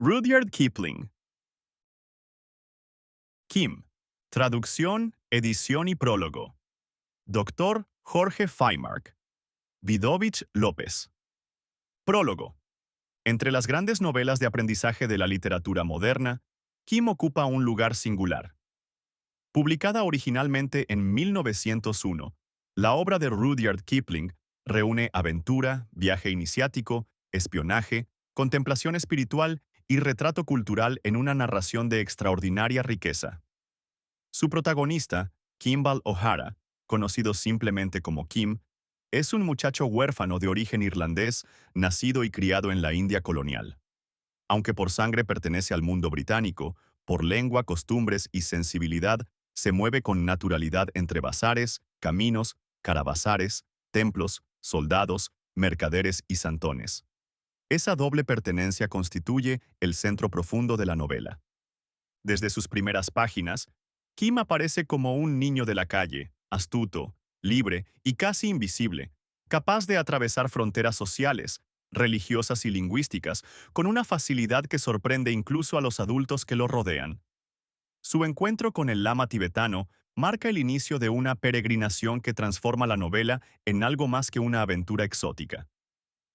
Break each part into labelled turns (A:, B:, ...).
A: Rudyard Kipling. Kim. Traducción, edición y prólogo. Doctor Jorge Faymark. Vidovich López. Prólogo. Entre las grandes novelas de aprendizaje de la literatura moderna, Kim ocupa un lugar singular. Publicada originalmente en 1901, la obra de Rudyard Kipling reúne aventura, viaje iniciático, espionaje, contemplación espiritual y retrato cultural en una narración de extraordinaria riqueza. Su protagonista, Kimball O'Hara, conocido simplemente como Kim, es un muchacho huérfano de origen irlandés, nacido y criado en la India colonial. Aunque por sangre pertenece al mundo británico, por lengua, costumbres y sensibilidad, se mueve con naturalidad entre bazares, caminos, carabazares, templos, soldados, mercaderes y santones. Esa doble pertenencia constituye el centro profundo de la novela. Desde sus primeras páginas, Kim aparece como un niño de la calle, astuto, libre y casi invisible, capaz de atravesar fronteras sociales, religiosas y lingüísticas, con una facilidad que sorprende incluso a los adultos que lo rodean. Su encuentro con el lama tibetano marca el inicio de una peregrinación que transforma la novela en algo más que una aventura exótica.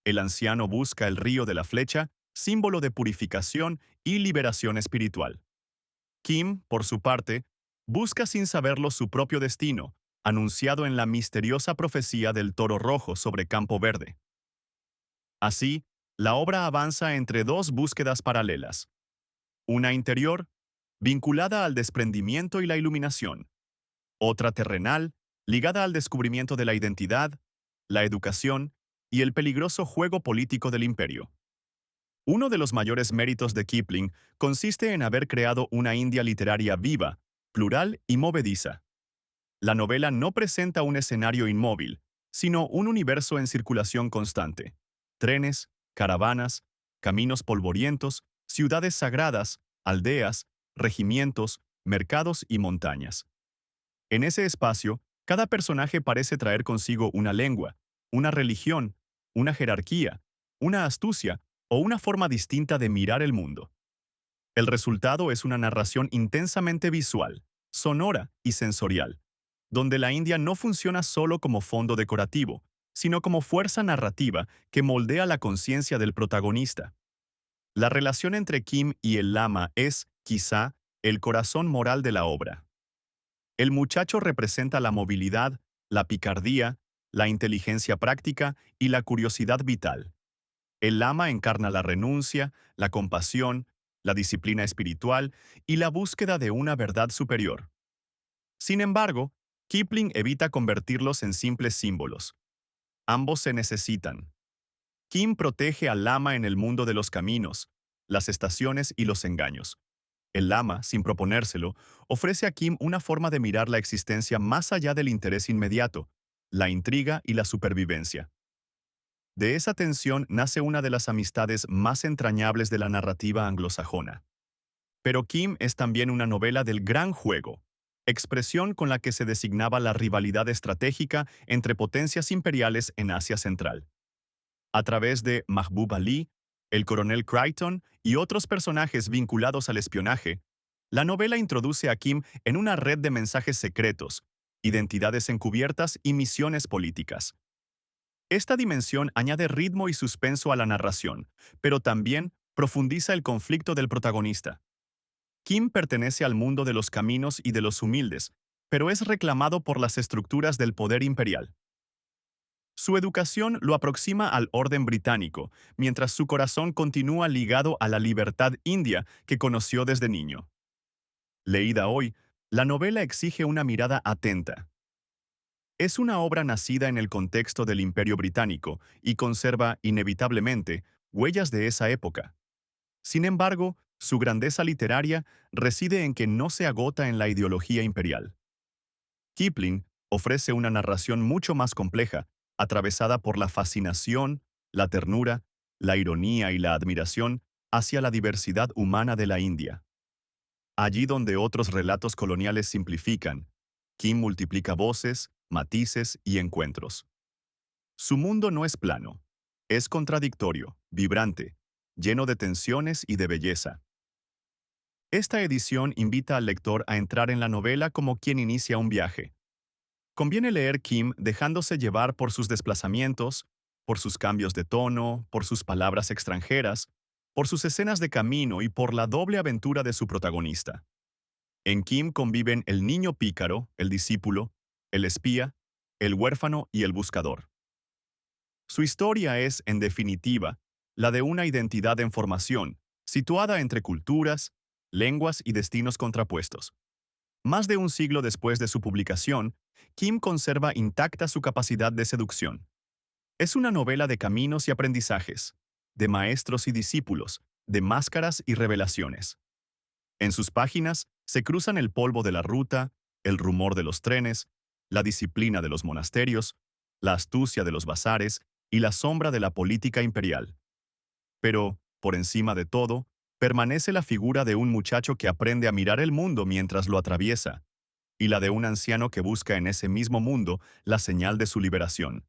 A: El anciano busca el río de la flecha, símbolo de purificación y liberación espiritual. Kim, por su parte, busca sin saberlo su propio destino, anunciado en la misteriosa profecía del toro rojo sobre campo verde. Así, la obra avanza entre dos búsquedas paralelas. Una interior, vinculada al desprendimiento y la iluminación. Otra terrenal, ligada al descubrimiento de la identidad, la educación y el peligroso juego político del imperio. Uno de los mayores méritos de Kipling consiste en haber creado una India literaria viva, plural y movediza. La novela no presenta un escenario inmóvil, sino un universo en circulación constante. Trenes, caravanas, caminos polvorientos, ciudades sagradas, aldeas, regimientos, mercados y montañas. En ese espacio, cada personaje parece traer consigo una lengua, una religión, una jerarquía, una astucia o una forma distinta de mirar el mundo. El resultado es una narración intensamente visual, sonora y sensorial, donde la India no funciona solo como fondo decorativo, sino como fuerza narrativa que moldea la conciencia del protagonista. La relación entre Kim y el lama es, quizá, el corazón moral de la obra. El muchacho representa la movilidad, la picardía, la inteligencia práctica y la curiosidad vital. El lama encarna la renuncia, la compasión, la disciplina espiritual y la búsqueda de una verdad superior. Sin embargo, Kipling evita convertirlos en simples símbolos. Ambos se necesitan. Kim protege al lama en el mundo de los caminos, las estaciones y los engaños. El lama, sin proponérselo, ofrece a Kim una forma de mirar la existencia más allá del interés inmediato, la intriga y la supervivencia. De esa tensión nace una de las amistades más entrañables de la narrativa anglosajona. Pero Kim es también una novela del gran juego, expresión con la que se designaba la rivalidad estratégica entre potencias imperiales en Asia Central. A través de Mahbub Ali, el coronel Crichton y otros personajes vinculados al espionaje, la novela introduce a Kim en una red de mensajes secretos, identidades encubiertas y misiones políticas. Esta dimensión añade ritmo y suspenso a la narración, pero también profundiza el conflicto del protagonista. Kim pertenece al mundo de los caminos y de los humildes, pero es reclamado por las estructuras del poder imperial. Su educación lo aproxima al orden británico, mientras su corazón continúa ligado a la libertad india que conoció desde niño. Leída hoy, la novela exige una mirada atenta. Es una obra nacida en el contexto del Imperio Británico y conserva, inevitablemente, huellas de esa época. Sin embargo, su grandeza literaria reside en que no se agota en la ideología imperial. Kipling ofrece una narración mucho más compleja, atravesada por la fascinación, la ternura, la ironía y la admiración hacia la diversidad humana de la India. Allí donde otros relatos coloniales simplifican, Kim multiplica voces, matices y encuentros. Su mundo no es plano, es contradictorio, vibrante, lleno de tensiones y de belleza. Esta edición invita al lector a entrar en la novela como quien inicia un viaje. Conviene leer Kim dejándose llevar por sus desplazamientos, por sus cambios de tono, por sus palabras extranjeras, por sus escenas de camino y por la doble aventura de su protagonista. En Kim conviven el niño pícaro, el discípulo, el espía, el huérfano y el buscador. Su historia es, en definitiva, la de una identidad en formación, situada entre culturas, lenguas y destinos contrapuestos. Más de un siglo después de su publicación, Kim conserva intacta su capacidad de seducción. Es una novela de caminos y aprendizajes, de maestros y discípulos, de máscaras y revelaciones. En sus páginas se cruzan el polvo de la ruta, el rumor de los trenes, la disciplina de los monasterios, la astucia de los bazares y la sombra de la política imperial. Pero, por encima de todo, permanece la figura de un muchacho que aprende a mirar el mundo mientras lo atraviesa, y la de un anciano que busca en ese mismo mundo la señal de su liberación.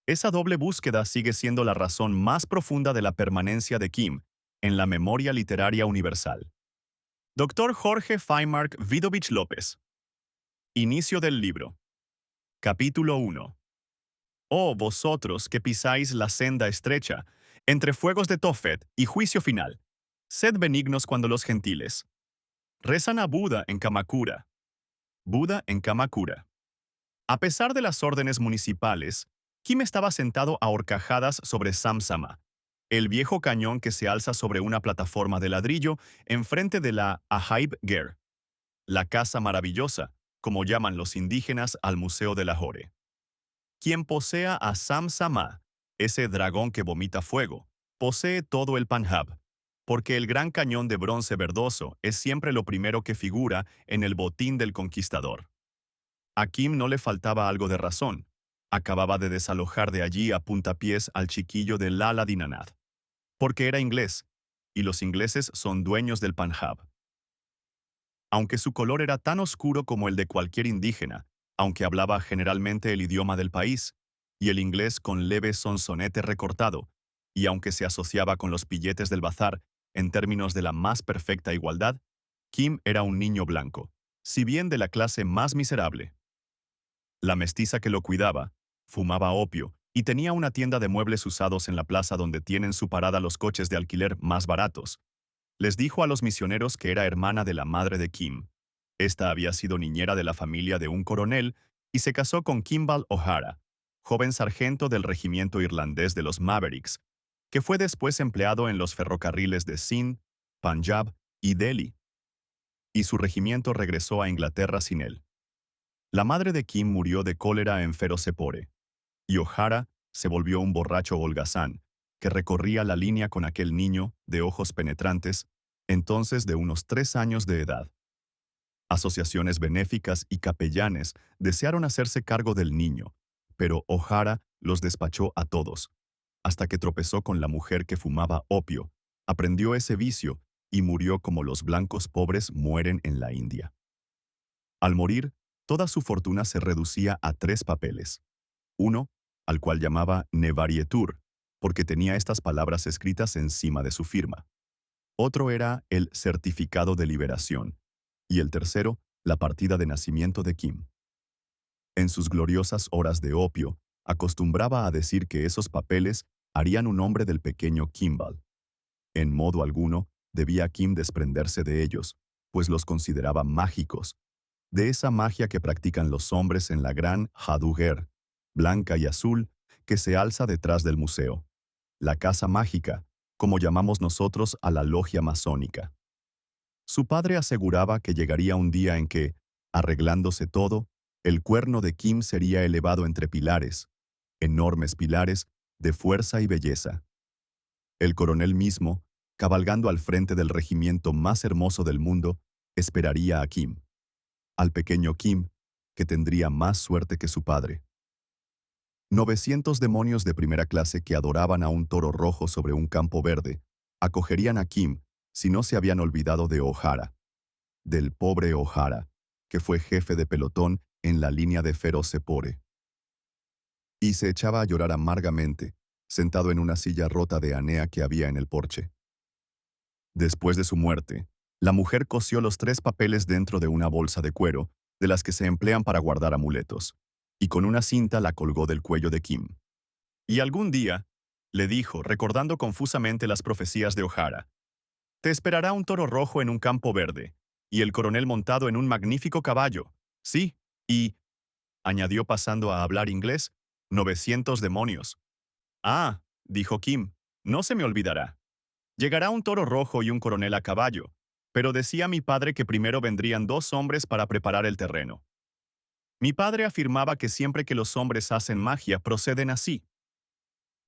A: Esa doble búsqueda sigue siendo la razón más profunda de la permanencia de Kim en la memoria literaria universal. Dr. Jorge Faymark Vidovich López. Inicio del libro. Capítulo 1. Oh, vosotros que pisáis la senda estrecha, entre fuegos de Tophet y juicio final, sed benignos cuando los gentiles rezan a Buda en Kamakura. Buda en Kamakura. A pesar de las órdenes municipales, Kim estaba sentado a horcajadas sobre Samsama, el viejo cañón que se alza sobre una plataforma de ladrillo enfrente de la Ajaib Ger, la casa maravillosa, como llaman los indígenas al Museo de Lahore. Quien posea a Samsama, ese dragón que vomita fuego, posee todo el Panjab, porque el gran cañón de bronce verdoso es siempre lo primero que figura en el botín del conquistador. A Kim no le faltaba algo de razón. Acababa de desalojar de allí a puntapiés al chiquillo de Lala Dinanath, porque era inglés, y los ingleses son dueños del Panjab. Aunque su color era tan oscuro como el de cualquier indígena, aunque hablaba generalmente el idioma del país, y el inglés con leve sonsonete recortado, y aunque se asociaba con los pilletes del bazar en términos de la más perfecta igualdad, Kim era un niño blanco, si bien de la clase más miserable. La mestiza que lo cuidaba, fumaba opio y tenía una tienda de muebles usados en la plaza donde tienen su parada los coches de alquiler más baratos. Les dijo a los misioneros que era hermana de la madre de Kim. Esta había sido niñera de la familia de un coronel y se casó con Kimball O'Hara, joven sargento del regimiento irlandés de los Mavericks, que fue después empleado en los ferrocarriles de Sindh, Punjab y Delhi. Y su regimiento regresó a Inglaterra sin él. La madre de Kim murió de cólera en Ferozepore, y O'Hara se volvió un borracho holgazán, que recorría la línea con aquel niño, de ojos penetrantes, entonces de unos 3 años de edad. Asociaciones benéficas y capellanes desearon hacerse cargo del niño, pero O'Hara los despachó a todos, hasta que tropezó con la mujer que fumaba opio, aprendió ese vicio y murió como los blancos pobres mueren en la India. Al morir, toda su fortuna se reducía a 3 papeles. Uno, al cual llamaba Nevarietur, porque tenía estas palabras escritas encima de su firma. Otro era el certificado de liberación, y el tercero, la partida de nacimiento de Kim. En sus gloriosas horas de opio, acostumbraba a decir que esos papeles harían un hombre del pequeño Kimball. En modo alguno, debía Kim desprenderse de ellos, pues los consideraba mágicos, de esa magia que practican los hombres en la gran Jaduger, blanca y azul, que se alza detrás del museo. La casa mágica, como llamamos nosotros a la logia masónica. Su padre aseguraba que llegaría un día en que, arreglándose todo, el cuerno de Kim sería elevado entre pilares, enormes pilares de fuerza y belleza. El coronel mismo, cabalgando al frente del regimiento más hermoso del mundo, esperaría a Kim. Al pequeño Kim, que tendría más suerte que su padre. 900 demonios de primera clase que adoraban a un toro rojo sobre un campo verde, acogerían a Kim si no se habían olvidado de O'Hara, del pobre O'Hara, que fue jefe de pelotón en la línea de Ferozepore. Y se echaba a llorar amargamente, sentado en una silla rota de Anea que había en el porche. Después de su muerte, la mujer cosió los 3 papeles dentro de una bolsa de cuero, de las que se emplean para guardar amuletos, y con una cinta la colgó del cuello de Kim. Y algún día, le dijo, recordando confusamente las profecías de O'Hara, te esperará un toro rojo en un campo verde, y el coronel montado en un magnífico caballo. Sí, y, añadió pasando a hablar inglés, 900 demonios. Ah, dijo Kim, no se me olvidará. Llegará un toro rojo y un coronel a caballo, pero decía mi padre que primero vendrían 2 hombres para preparar el terreno. Mi padre afirmaba que siempre que los hombres hacen magia proceden así.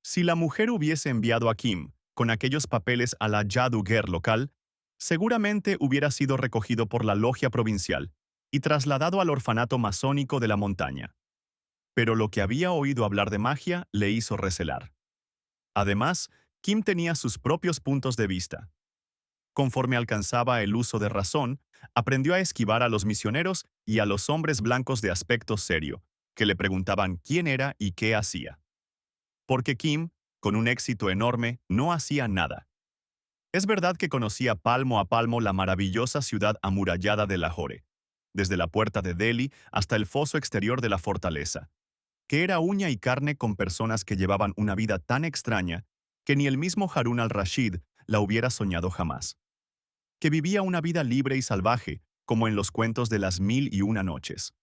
A: Si la mujer hubiese enviado a Kim con aquellos papeles a la Jaduguer local, seguramente hubiera sido recogido por la logia provincial y trasladado al orfanato masónico de la montaña. Pero lo que había oído hablar de magia le hizo recelar. Además, Kim tenía sus propios puntos de vista. Conforme alcanzaba el uso de razón, aprendió a esquivar a los misioneros y a los hombres blancos de aspecto serio, que le preguntaban quién era y qué hacía. Porque Kim, con un éxito enorme, no hacía nada. Es verdad que conocía palmo a palmo la maravillosa ciudad amurallada de Lahore, desde la puerta de Delhi hasta el foso exterior de la fortaleza, que era uña y carne con personas que llevaban una vida tan extraña que ni el mismo Harun al-Rashid la hubiera soñado jamás. Que vivía una vida libre y salvaje, como en los cuentos de las 1001 noches.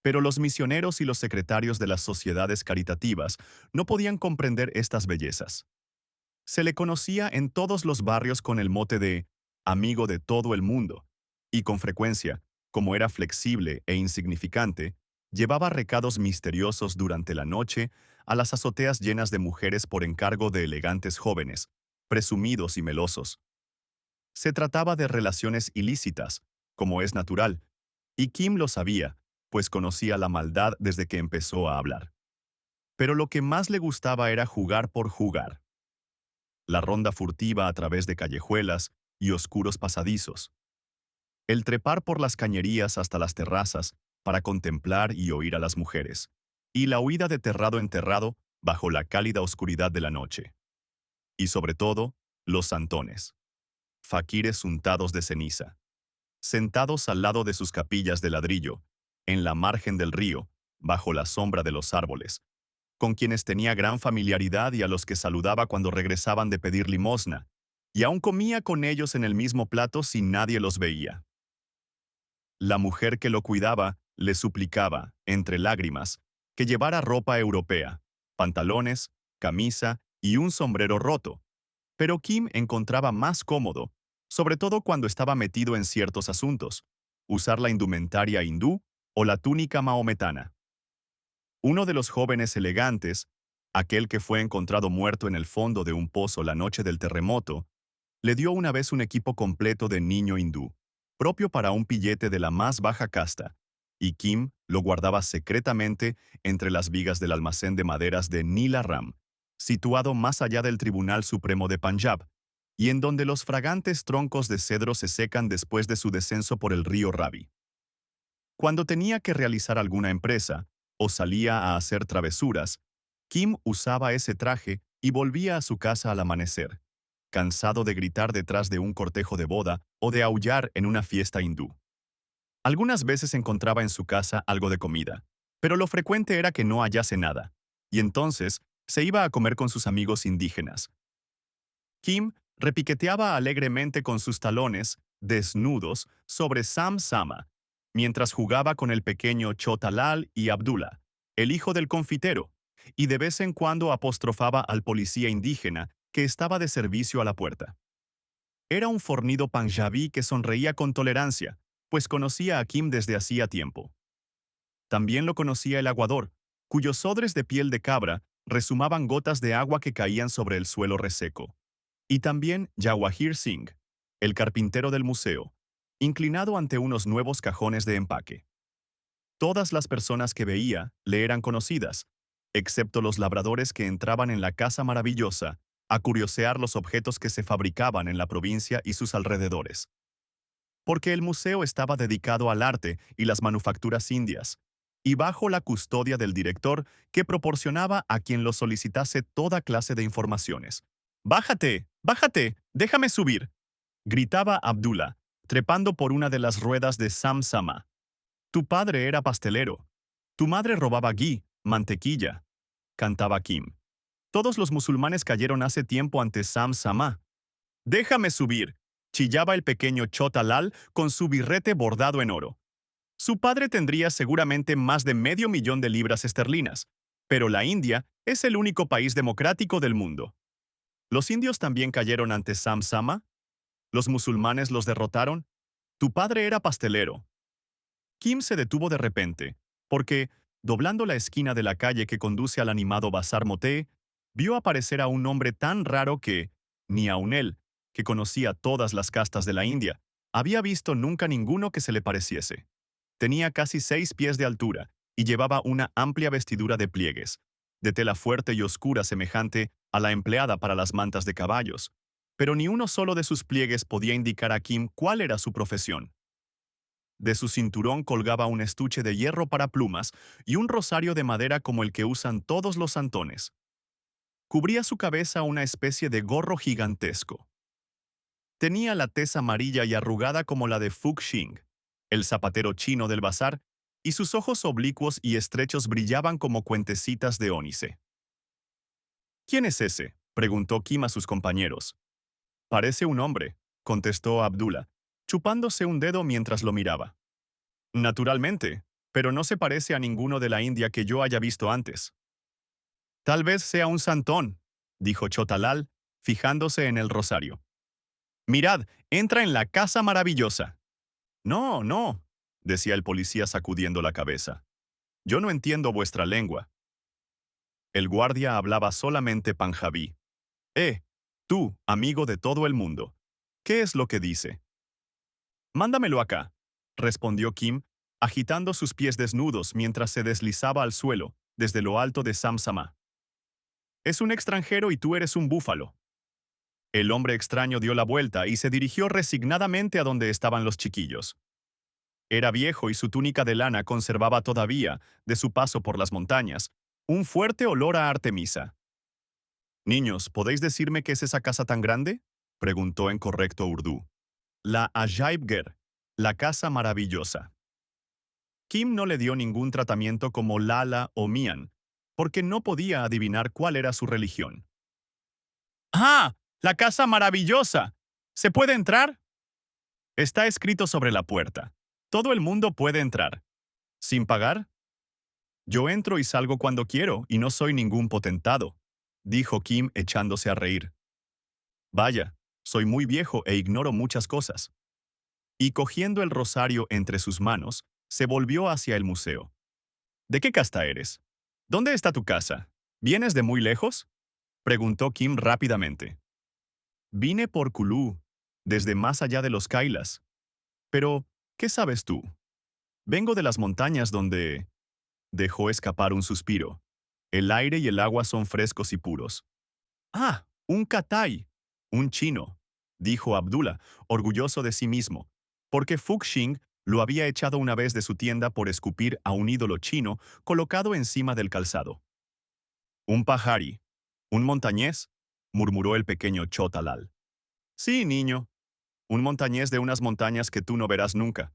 A: Pero los misioneros y los secretarios de las sociedades caritativas no podían comprender estas bellezas. Se le conocía en todos los barrios con el mote de amigo de todo el mundo, y con frecuencia, como era flexible e insignificante, llevaba recados misteriosos durante la noche a las azoteas llenas de mujeres por encargo de elegantes jóvenes, presumidos y melosos. Se trataba de relaciones ilícitas, como es natural, y Kim lo sabía, pues conocía la maldad desde que empezó a hablar. Pero lo que más le gustaba era jugar por jugar. La ronda furtiva a través de callejuelas y oscuros pasadizos. El trepar por las cañerías hasta las terrazas para contemplar y oír a las mujeres. Y la huida de terrado en terrado bajo la cálida oscuridad de la noche. Y sobre todo, los santones. Faquires untados de ceniza. Sentados al lado de sus capillas de ladrillo, en la margen del río, bajo la sombra de los árboles, con quienes tenía gran familiaridad y a los que saludaba cuando regresaban de pedir limosna, y aún comía con ellos en el mismo plato si nadie los veía. La mujer que lo cuidaba le suplicaba, entre lágrimas, que llevara ropa europea, pantalones, camisa y un sombrero roto, pero Kim encontraba más cómodo, sobre todo cuando estaba metido en ciertos asuntos, usar la indumentaria hindú o la túnica mahometana. Uno de los jóvenes elegantes, aquel que fue encontrado muerto en el fondo de un pozo la noche del terremoto, le dio una vez un equipo completo de niño hindú, propio para un pillete de la más baja casta, y Kim lo guardaba secretamente entre las vigas del almacén de maderas de Nila Ram, situado más allá del Tribunal Supremo de Panjab, y en donde los fragantes troncos de cedro se secan después de su descenso por el río Ravi. Cuando tenía que realizar alguna empresa, o salía a hacer travesuras, Kim usaba ese traje y volvía a su casa al amanecer, cansado de gritar detrás de un cortejo de boda o de aullar en una fiesta hindú. Algunas veces encontraba en su casa algo de comida, pero lo frecuente era que no hallase nada, y entonces se iba a comer con sus amigos indígenas. Kim repiqueteaba alegremente con sus talones, desnudos, sobre Sam Sama, mientras jugaba con el pequeño Chotalal y Abdullah, el hijo del confitero, y de vez en cuando apostrofaba al policía indígena que estaba de servicio a la puerta. Era un fornido panjabí que sonreía con tolerancia, pues conocía a Kim desde hacía tiempo. También lo conocía el aguador, cuyos odres de piel de cabra resumaban gotas de agua que caían sobre el suelo reseco. Y también Jawahir Singh, el carpintero del museo, inclinado ante unos nuevos cajones de empaque. Todas las personas que veía le eran conocidas, excepto los labradores que entraban en la casa maravillosa a curiosear los objetos que se fabricaban en la provincia y sus alrededores. Porque el museo estaba dedicado al arte y las manufacturas indias, y bajo la custodia del director que proporcionaba a quien lo solicitase toda clase de informaciones. «¡Bájate! ¡Bájate! ¡Déjame subir!», gritaba Abdullah, trepando por una de las ruedas de Sam Sama. «Tu padre era pastelero. Tu madre robaba ghee, mantequilla», cantaba Kim. «Todos los musulmanes cayeron hace tiempo ante Sam Sama». «¡Déjame subir!», chillaba el pequeño Chota Lal con su birrete bordado en oro. Su padre tendría seguramente más de medio millón de libras esterlinas, pero la India es el único país democrático del mundo. ¿Los indios también cayeron ante Sam Sama? ¿Los musulmanes los derrotaron? Tu padre era pastelero. Kim se detuvo de repente, porque, doblando la esquina de la calle que conduce al animado Bazar Moté, vio aparecer a un hombre tan raro que, ni aun él, que conocía todas las castas de la India, había visto nunca ninguno que se le pareciese. Tenía casi 6 pies de altura y llevaba una amplia vestidura de pliegues, de tela fuerte y oscura semejante a la empleada para las mantas de caballos, pero ni uno solo de sus pliegues podía indicar a Kim cuál era su profesión. De su cinturón colgaba un estuche de hierro para plumas y un rosario de madera como el que usan todos los santones. Cubría su cabeza una especie de gorro gigantesco. Tenía la tez amarilla y arrugada como la de Fuxing, el zapatero chino del bazar, y sus ojos oblicuos y estrechos brillaban como cuentecitas de ónice. «¿Quién es ese?», preguntó Kim a sus compañeros. «Parece un hombre», contestó Abdullah, chupándose un dedo mientras lo miraba. «Naturalmente, pero no se parece a ninguno de la India que yo haya visto antes». «Tal vez sea un santón», dijo Chotalal, fijándose en el rosario. «Mirad, entra en la casa maravillosa». «No, no», decía el policía sacudiendo la cabeza. «Yo no entiendo vuestra lengua». El guardia hablaba solamente panjabí. Tú, amigo de todo el mundo, ¿qué es lo que dice?» «Mándamelo acá», respondió Kim, agitando sus pies desnudos mientras se deslizaba al suelo, desde lo alto de Samsama. «Es un extranjero y tú eres un búfalo». El hombre extraño dio la vuelta y se dirigió resignadamente a donde estaban los chiquillos. Era viejo y su túnica de lana conservaba todavía, de su paso por las montañas, un fuerte olor a Artemisa. «Niños, ¿podéis decirme qué es esa casa tan grande?», preguntó en correcto urdú. «La Ajaib Ghar, la casa maravillosa». Kim no le dio ningún tratamiento como Lala o Mian, porque no podía adivinar cuál era su religión. «¡Ah! ¡La casa maravillosa! ¿Se puede entrar?». «Está escrito sobre la puerta. Todo el mundo puede entrar». «¿Sin pagar?». «Yo entro y salgo cuando quiero y no soy ningún potentado», dijo Kim echándose a reír. «Vaya, soy muy viejo e ignoro muchas cosas». Y cogiendo el rosario entre sus manos, se volvió hacia el museo. «¿De qué casta eres? ¿Dónde está tu casa? ¿Vienes de muy lejos?», preguntó Kim rápidamente. «Vine por Kulú, desde más allá de los Kailas. Pero, ¿qué sabes tú?». «Vengo de las montañas donde…». Dejó escapar un suspiro. «El aire y el agua son frescos y puros». «Ah, un Katai, un chino», dijo Abdullah, orgulloso de sí mismo, porque Fuxing lo había echado una vez de su tienda por escupir a un ídolo chino colocado encima del calzado. «Un pajari, un montañés», murmuró el pequeño Chotalal. «Sí, niño, un montañés de unas montañas que tú no verás nunca.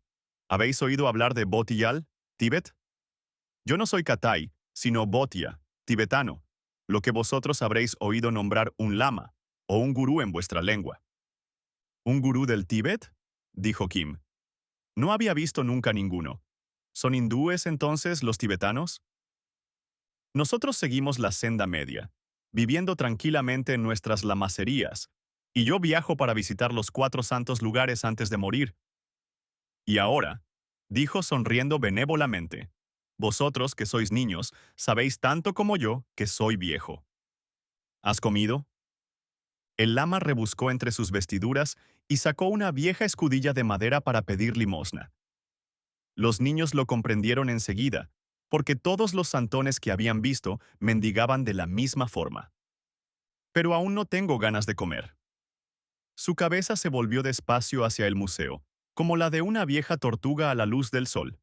A: ¿Habéis oído hablar de Botiyal, Tíbet? Yo no soy Katai, sino Botia, tibetano, lo que vosotros habréis oído nombrar un lama, o un gurú en vuestra lengua». «¿Un gurú del Tíbet?», dijo Kim. No había visto nunca ninguno. ¿Son hindúes entonces los tibetanos? Nosotros seguimos la senda media, viviendo tranquilamente en nuestras lamacerías, y yo viajo para visitar los 4 santos lugares antes de morir. Y ahora, dijo sonriendo benévolamente, vosotros que sois niños, sabéis tanto como yo que soy viejo. ¿Has comido? El lama rebuscó entre sus vestiduras y sacó una vieja escudilla de madera para pedir limosna. Los niños lo comprendieron enseguida, porque todos los santones que habían visto mendigaban de la misma forma. «Pero aún no tengo ganas de comer». Su cabeza se volvió despacio hacia el museo, como la de una vieja tortuga a la luz del sol.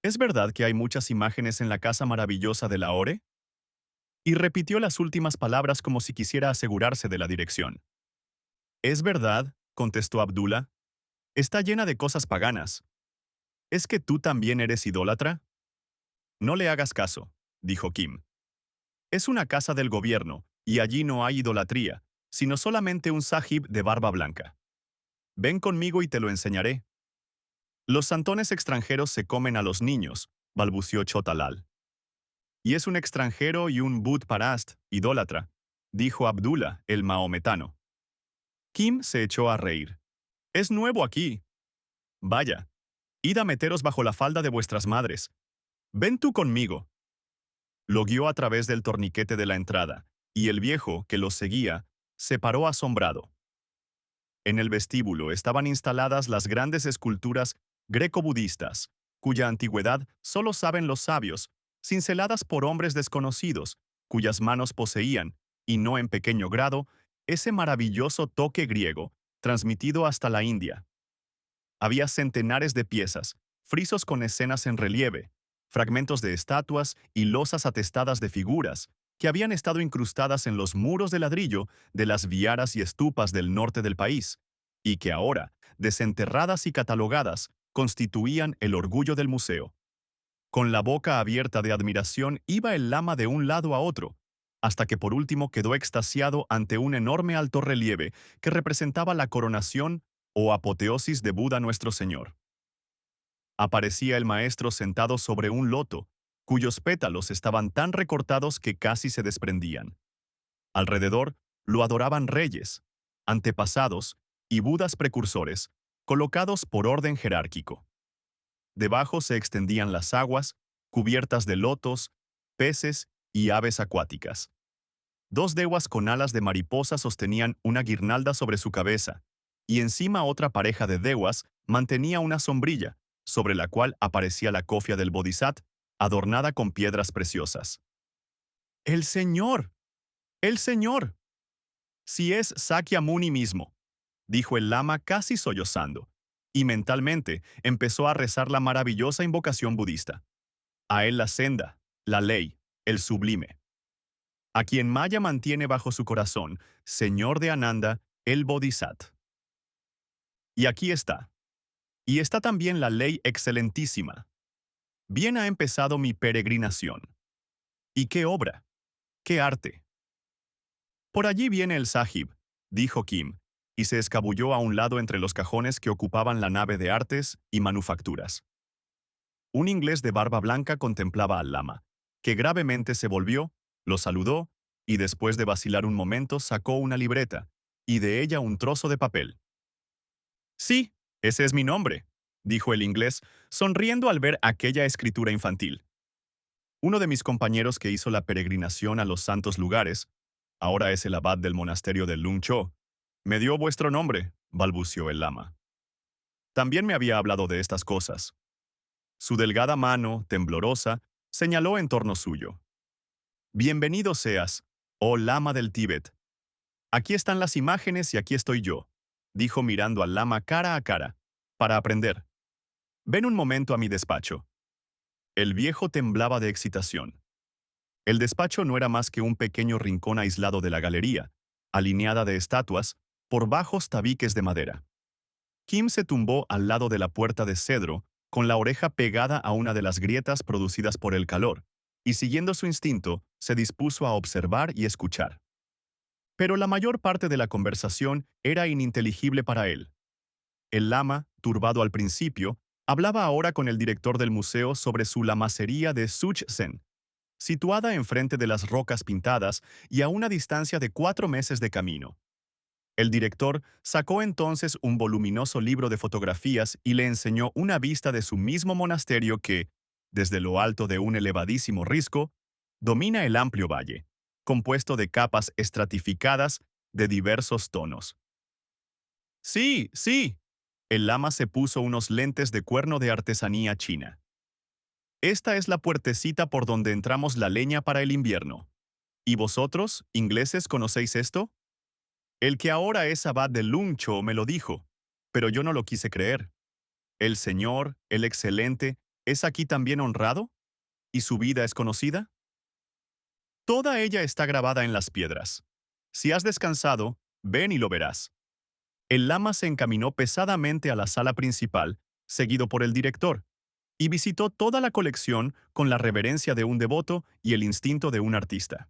A: ¿Es verdad que hay muchas imágenes en la casa maravillosa de Lahore? Y repitió las últimas palabras como si quisiera asegurarse de la dirección. ¿Es verdad?, contestó Abdullah. Está llena de cosas paganas. ¿Es que tú también eres idólatra? No le hagas caso, dijo Kim. Es una casa del gobierno, y allí no hay idolatría, sino solamente un sahib de barba blanca. Ven conmigo y te lo enseñaré. Los santones extranjeros se comen a los niños, balbució Chotalal. Y es un extranjero y un Bud Parast, idólatra, dijo Abdullah, el maometano. Kim se echó a reír. Es nuevo aquí. Vaya, id a meteros bajo la falda de vuestras madres. Ven tú conmigo. Lo guió a través del torniquete de la entrada, y el viejo, que los seguía, se paró asombrado. En el vestíbulo estaban instaladas las grandes esculturas greco-budistas, cuya antigüedad solo saben los sabios, cinceladas por hombres desconocidos, cuyas manos poseían, y no en pequeño grado, ese maravilloso toque griego, transmitido hasta la India. Había centenares de piezas, frisos con escenas en relieve, fragmentos de estatuas y losas atestadas de figuras, que habían estado incrustadas en los muros de ladrillo de las viaras y estupas del norte del país, y que ahora, desenterradas y catalogadas, constituían el orgullo del museo. Con la boca abierta de admiración iba el lama de un lado a otro, hasta que por último quedó extasiado ante un enorme altorrelieve que representaba la coronación o apoteosis de Buda nuestro Señor. Aparecía el maestro sentado sobre un loto, cuyos pétalos estaban tan recortados que casi se desprendían. Alrededor lo adoraban reyes, antepasados y Budas precursores, colocados por orden jerárquico. Debajo se extendían las aguas, cubiertas de lotos, peces y aves acuáticas. Dos dewas con alas de mariposa sostenían una guirnalda sobre su cabeza, y encima otra pareja de dewas mantenía una sombrilla, sobre la cual aparecía la cofia del Bodhisat, adornada con piedras preciosas. ¡El Señor! ¡El Señor! Si es Sakyamuni mismo, dijo el lama casi sollozando, y mentalmente empezó a rezar la maravillosa invocación budista. A él la senda, la ley, el sublime. A quien Maya mantiene bajo su corazón, Señor de Ananda, el Bodhisat. Y aquí está. Y está también la ley excelentísima. Bien ha empezado mi peregrinación. ¿Y qué obra? ¿Qué arte? Por allí viene el sahib, dijo Kim, y se escabulló a un lado entre los cajones que ocupaban la nave de artes y manufacturas. Un inglés de barba blanca contemplaba al lama, que gravemente se volvió, lo saludó, y después de vacilar un momento sacó una libreta, y de ella un trozo de papel. Sí, ese es mi nombre, dijo el inglés, sonriendo al ver aquella escritura infantil. Uno de mis compañeros que hizo la peregrinación a los santos lugares, ahora es el abad del monasterio de Lung Cho, me dio vuestro nombre, balbució el lama. También me había hablado de estas cosas. Su delgada mano, temblorosa, señaló en torno suyo. Bienvenido seas, oh lama del Tíbet. Aquí están las imágenes y aquí estoy yo, dijo mirando al lama cara a cara, para aprender. Ven un momento a mi despacho. El viejo temblaba de excitación. El despacho no era más que un pequeño rincón aislado de la galería, alineada de estatuas, por bajos tabiques de madera. Kim se tumbó al lado de la puerta de cedro, con la oreja pegada a una de las grietas producidas por el calor, y siguiendo su instinto, se dispuso a observar y escuchar. Pero la mayor parte de la conversación era ininteligible para él. El lama, turbado al principio, hablaba ahora con el director del museo sobre su lamacería de Such-sen, situada enfrente de las rocas pintadas y a una distancia de 4 meses de camino. El director sacó entonces un voluminoso libro de fotografías y le enseñó una vista de su mismo monasterio que, desde lo alto de un elevadísimo risco, domina el amplio valle, compuesto de capas estratificadas de diversos tonos. Sí, sí. El lama se puso unos lentes de cuerno de artesanía china. Esta es la puertecita por donde entramos la leña para el invierno. ¿Y vosotros, ingleses, conocéis esto? El que ahora es abad de Lung Cho me lo dijo, pero yo no lo quise creer. El señor, el excelente, ¿Es aquí también honrado? ¿Y su vida es conocida? Toda ella está grabada en las piedras. Si has descansado, ven y lo verás. El lama se encaminó pesadamente a la sala principal, seguido por el director, y visitó toda la colección con la reverencia de un devoto y el instinto de un artista.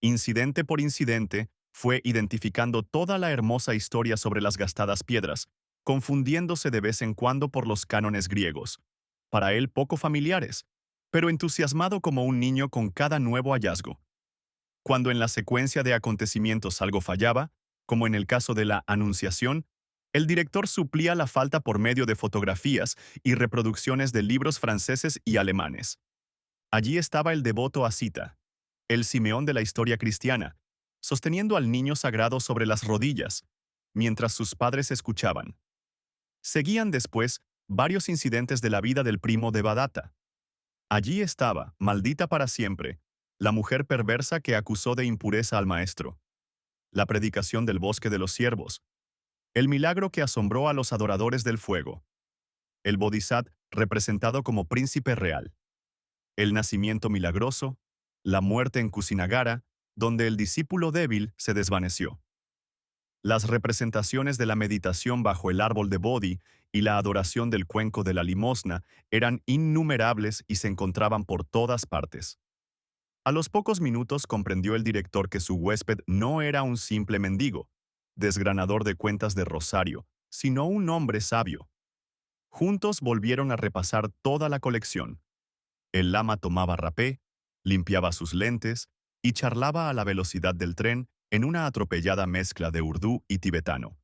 A: Incidente por incidente, fue identificando toda la hermosa historia sobre las gastadas piedras, confundiéndose de vez en cuando por los cánones griegos, para él poco familiares, pero entusiasmado como un niño con cada nuevo hallazgo. Cuando en la secuencia de acontecimientos algo fallaba, como en el caso de la Anunciación, el director suplía la falta por medio de fotografías y reproducciones de libros franceses y alemanes. Allí estaba el devoto Asita, el Simeón de la historia cristiana, sosteniendo al niño sagrado sobre las rodillas, mientras sus padres escuchaban. Seguían después varios incidentes de la vida del primo de Badata. Allí estaba, maldita para siempre, la mujer perversa que acusó de impureza al maestro, la predicación del bosque de los ciervos, el milagro que asombró a los adoradores del fuego, el Bodhisat representado como príncipe real, el nacimiento milagroso, la muerte en Kusinagara, donde el discípulo débil se desvaneció. Las representaciones de la meditación bajo el árbol de Bodhi y la adoración del cuenco de la limosna eran innumerables y se encontraban por todas partes. A los pocos minutos comprendió el director que su huésped no era un simple mendigo, desgranador de cuentas de Rosario, sino un hombre sabio. Juntos volvieron a repasar toda la colección. El lama tomaba rapé, limpiaba sus lentes y charlaba a la velocidad del tren en una atropellada mezcla de urdú y tibetano.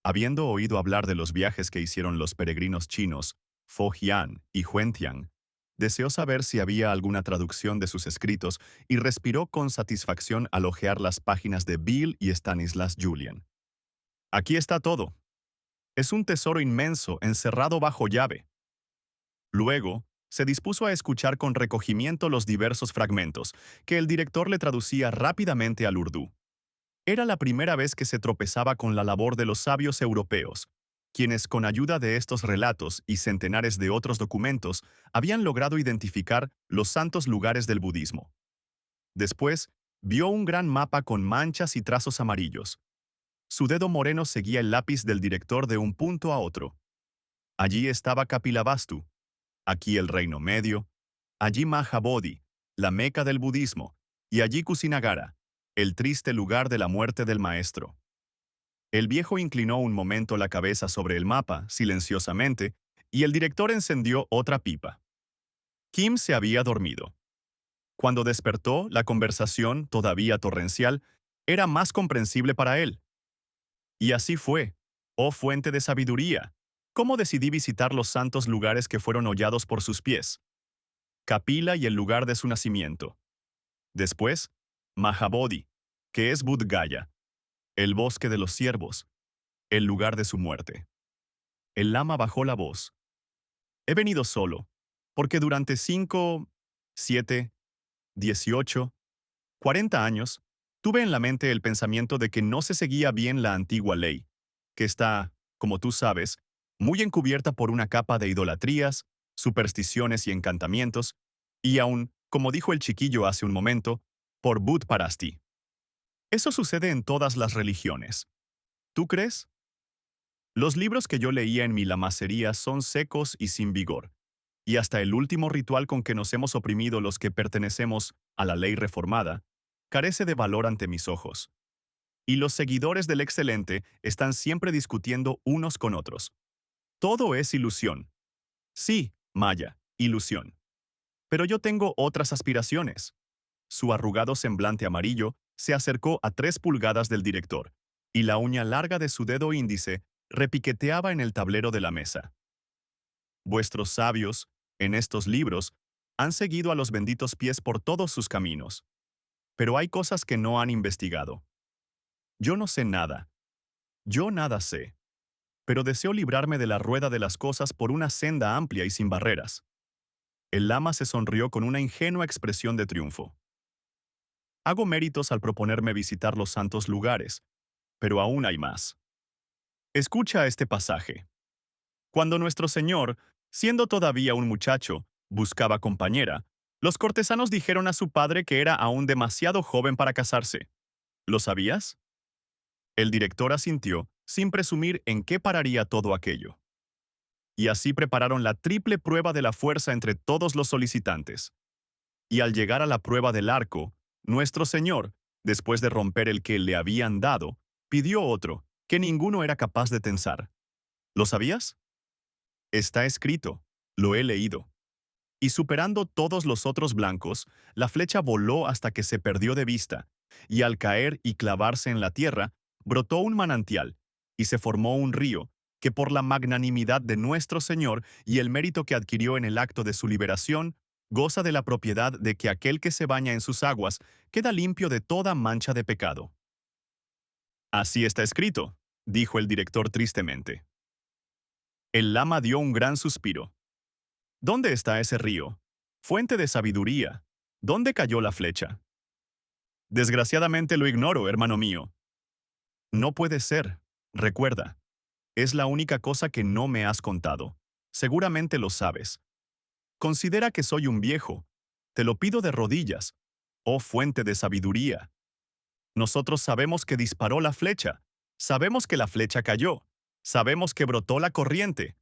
A: Habiendo oído hablar de los viajes que hicieron los peregrinos chinos, Fo Jian y Huentian, deseó saber si había alguna traducción de sus escritos y respiró con satisfacción al hojear las páginas de Bill y Stanislas Julien. Aquí está todo. Es un tesoro inmenso encerrado bajo llave. Luego, se dispuso a escuchar con recogimiento los diversos fragmentos, que el director le traducía rápidamente al urdú. Era la primera vez que se tropezaba con la labor de los sabios europeos, quienes con ayuda de estos relatos y centenares de otros documentos habían logrado identificar los santos lugares del budismo. Después, vio un gran mapa con manchas y trazos amarillos. Su dedo moreno seguía el lápiz del director de un punto a otro. Allí estaba Kapilavastu, aquí el Reino Medio, allí Mahabodhi, la meca del budismo, y allí Kusinagara, el triste lugar de la muerte del maestro. El viejo inclinó un momento la cabeza sobre el mapa, silenciosamente, y el director encendió otra pipa. Kim se había dormido. Cuando despertó, la conversación, todavía torrencial, era más comprensible para él. Y así fue, oh fuente de sabiduría, cómo decidí visitar los santos lugares que fueron hollados por sus pies. Kapila y el lugar de su nacimiento. Después, Mahabodhi, que es Bodh Gaya, el bosque de los ciervos, el lugar de su muerte. El lama bajó la voz. He venido solo, porque durante 5, 7, 18, 40 años, tuve en la mente el pensamiento de que no se seguía bien la antigua ley, que está, como tú sabes, muy encubierta por una capa de idolatrías, supersticiones y encantamientos, y aún, como dijo el chiquillo hace un momento, por Bud Parasti. Eso sucede en todas las religiones. ¿Tú crees? Los libros que yo leía en mi lamacería son secos y sin vigor, y hasta el último ritual con que nos hemos oprimido los que pertenecemos a la ley reformada, carece de valor ante mis ojos. Y los seguidores del excelente están siempre discutiendo unos con otros. Todo es ilusión. Sí, Maya, ilusión. Pero yo tengo otras aspiraciones. Su arrugado semblante amarillo se acercó a 3 pulgadas del director, y la uña larga de su dedo índice repiqueteaba en el tablero de la mesa. Vuestros sabios, en estos libros, han seguido a los benditos pies por todos sus caminos. Pero hay cosas que no han investigado. Yo no sé nada. Yo nada sé. Pero deseo librarme de la rueda de las cosas por una senda amplia y sin barreras. El lama se sonrió con una ingenua expresión de triunfo. Hago méritos al proponerme visitar los santos lugares, pero aún hay más. Escucha este pasaje. Cuando nuestro Señor, Siendo todavía un muchacho, buscaba compañera. Los cortesanos dijeron a su padre que era aún demasiado joven para casarse. ¿Lo sabías? El director asintió, sin presumir en qué pararía todo aquello. Y así prepararon la triple prueba de la fuerza entre todos los solicitantes. Y al llegar a la prueba del arco, nuestro Señor, después de romper el que le habían dado, pidió otro, que ninguno era capaz de tensar. ¿Lo sabías? Está escrito, lo he leído. Y superando todos los otros blancos, la flecha voló hasta que se perdió de vista, y al caer y clavarse en la tierra, brotó un manantial, y se formó un río, que por la magnanimidad de nuestro Señor y el mérito que adquirió en el acto de su liberación, goza de la propiedad de que aquel que se baña en sus aguas queda limpio de toda mancha de pecado. Así está escrito, dijo el director tristemente. El lama dio un gran suspiro. ¿Dónde está ese río? Fuente de sabiduría. ¿Dónde cayó la flecha? Desgraciadamente lo ignoro, hermano mío. No puede ser. Recuerda, es la única cosa que no me has contado. Seguramente lo sabes. Considera que soy un viejo. Te lo pido de rodillas. Oh fuente de sabiduría. Nosotros sabemos que disparó la flecha. Sabemos que la flecha cayó. Sabemos que brotó la corriente.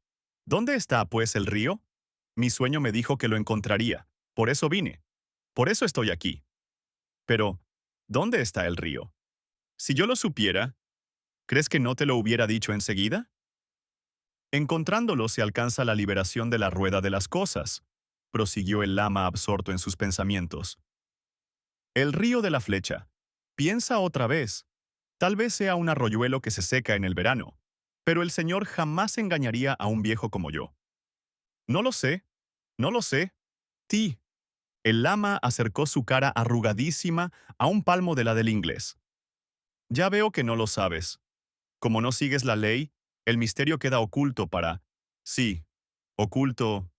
A: ¿Dónde está, pues, el río? Mi sueño me dijo que lo encontraría. Por eso vine. Por eso estoy aquí. Pero, ¿dónde está el río? Si yo lo supiera, ¿crees que no te lo hubiera dicho enseguida? Encontrándolo se alcanza la liberación de la rueda de las cosas, prosiguió el lama absorto en sus pensamientos. El río de la flecha. Piensa otra vez. Tal vez sea un arroyuelo que se seca en el verano, pero el Señor jamás engañaría a un viejo como yo. No lo sé, no lo sé. Ti. El lama acercó su cara arrugadísima a un palmo de la del inglés. Ya veo que no lo sabes. Como no sigues la ley, el misterio queda oculto para... Sí, oculto,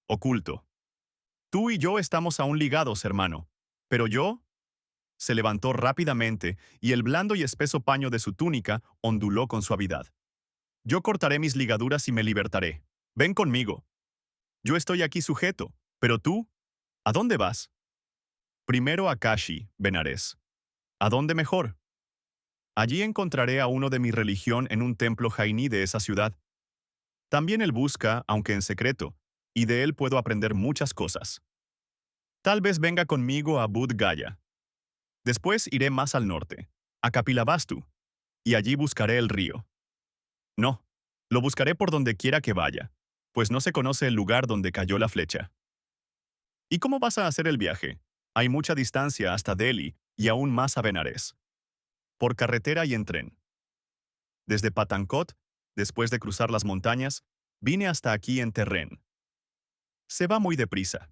A: oculto. Tú y yo estamos aún ligados, hermano. Pero yo... Se levantó rápidamente y el blando y espeso paño de su túnica onduló con suavidad. Yo cortaré mis ligaduras y me libertaré. Ven conmigo. Yo estoy aquí sujeto, pero tú, ¿a dónde vas? Primero a Kashi, Benares. ¿A dónde mejor? Allí encontraré a uno de mi religión en un templo jainí de esa ciudad. También él busca, aunque en secreto, y de él puedo aprender muchas cosas. Tal vez venga conmigo a Bodh Gaya. Después iré más al norte, a Kapilavastu, y allí buscaré el río. No, lo buscaré por donde quiera que vaya, pues no se conoce el lugar donde cayó la flecha. ¿Y cómo vas a hacer el viaje? Hay mucha distancia hasta Delhi y aún más a Benares. Por carretera y en tren. Desde Patankot, después de cruzar las montañas, vine hasta aquí en terren. Se va muy deprisa.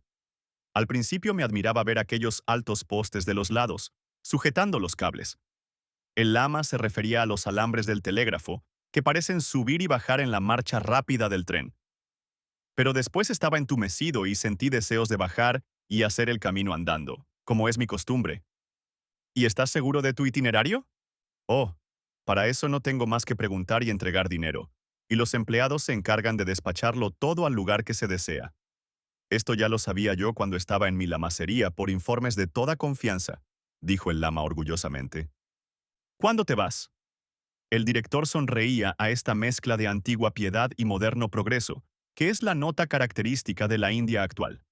A: Al principio me admiraba ver aquellos altos postes de los lados, sujetando los cables. El lama se refería a los alambres del telégrafo, que parecen subir y bajar en la marcha rápida del tren. Pero después estaba entumecido y sentí deseos de bajar y hacer el camino andando, como es mi costumbre. ¿Y estás seguro de tu itinerario? Oh, para eso no tengo más que preguntar y entregar dinero, y los empleados se encargan de despacharlo todo al lugar que se desea. Esto ya lo sabía yo cuando estaba en mi lamacería por informes de toda confianza, dijo el lama orgullosamente. ¿Cuándo te vas? El director sonreía a esta mezcla de antigua piedad y moderno progreso, que es la nota característica de la India actual.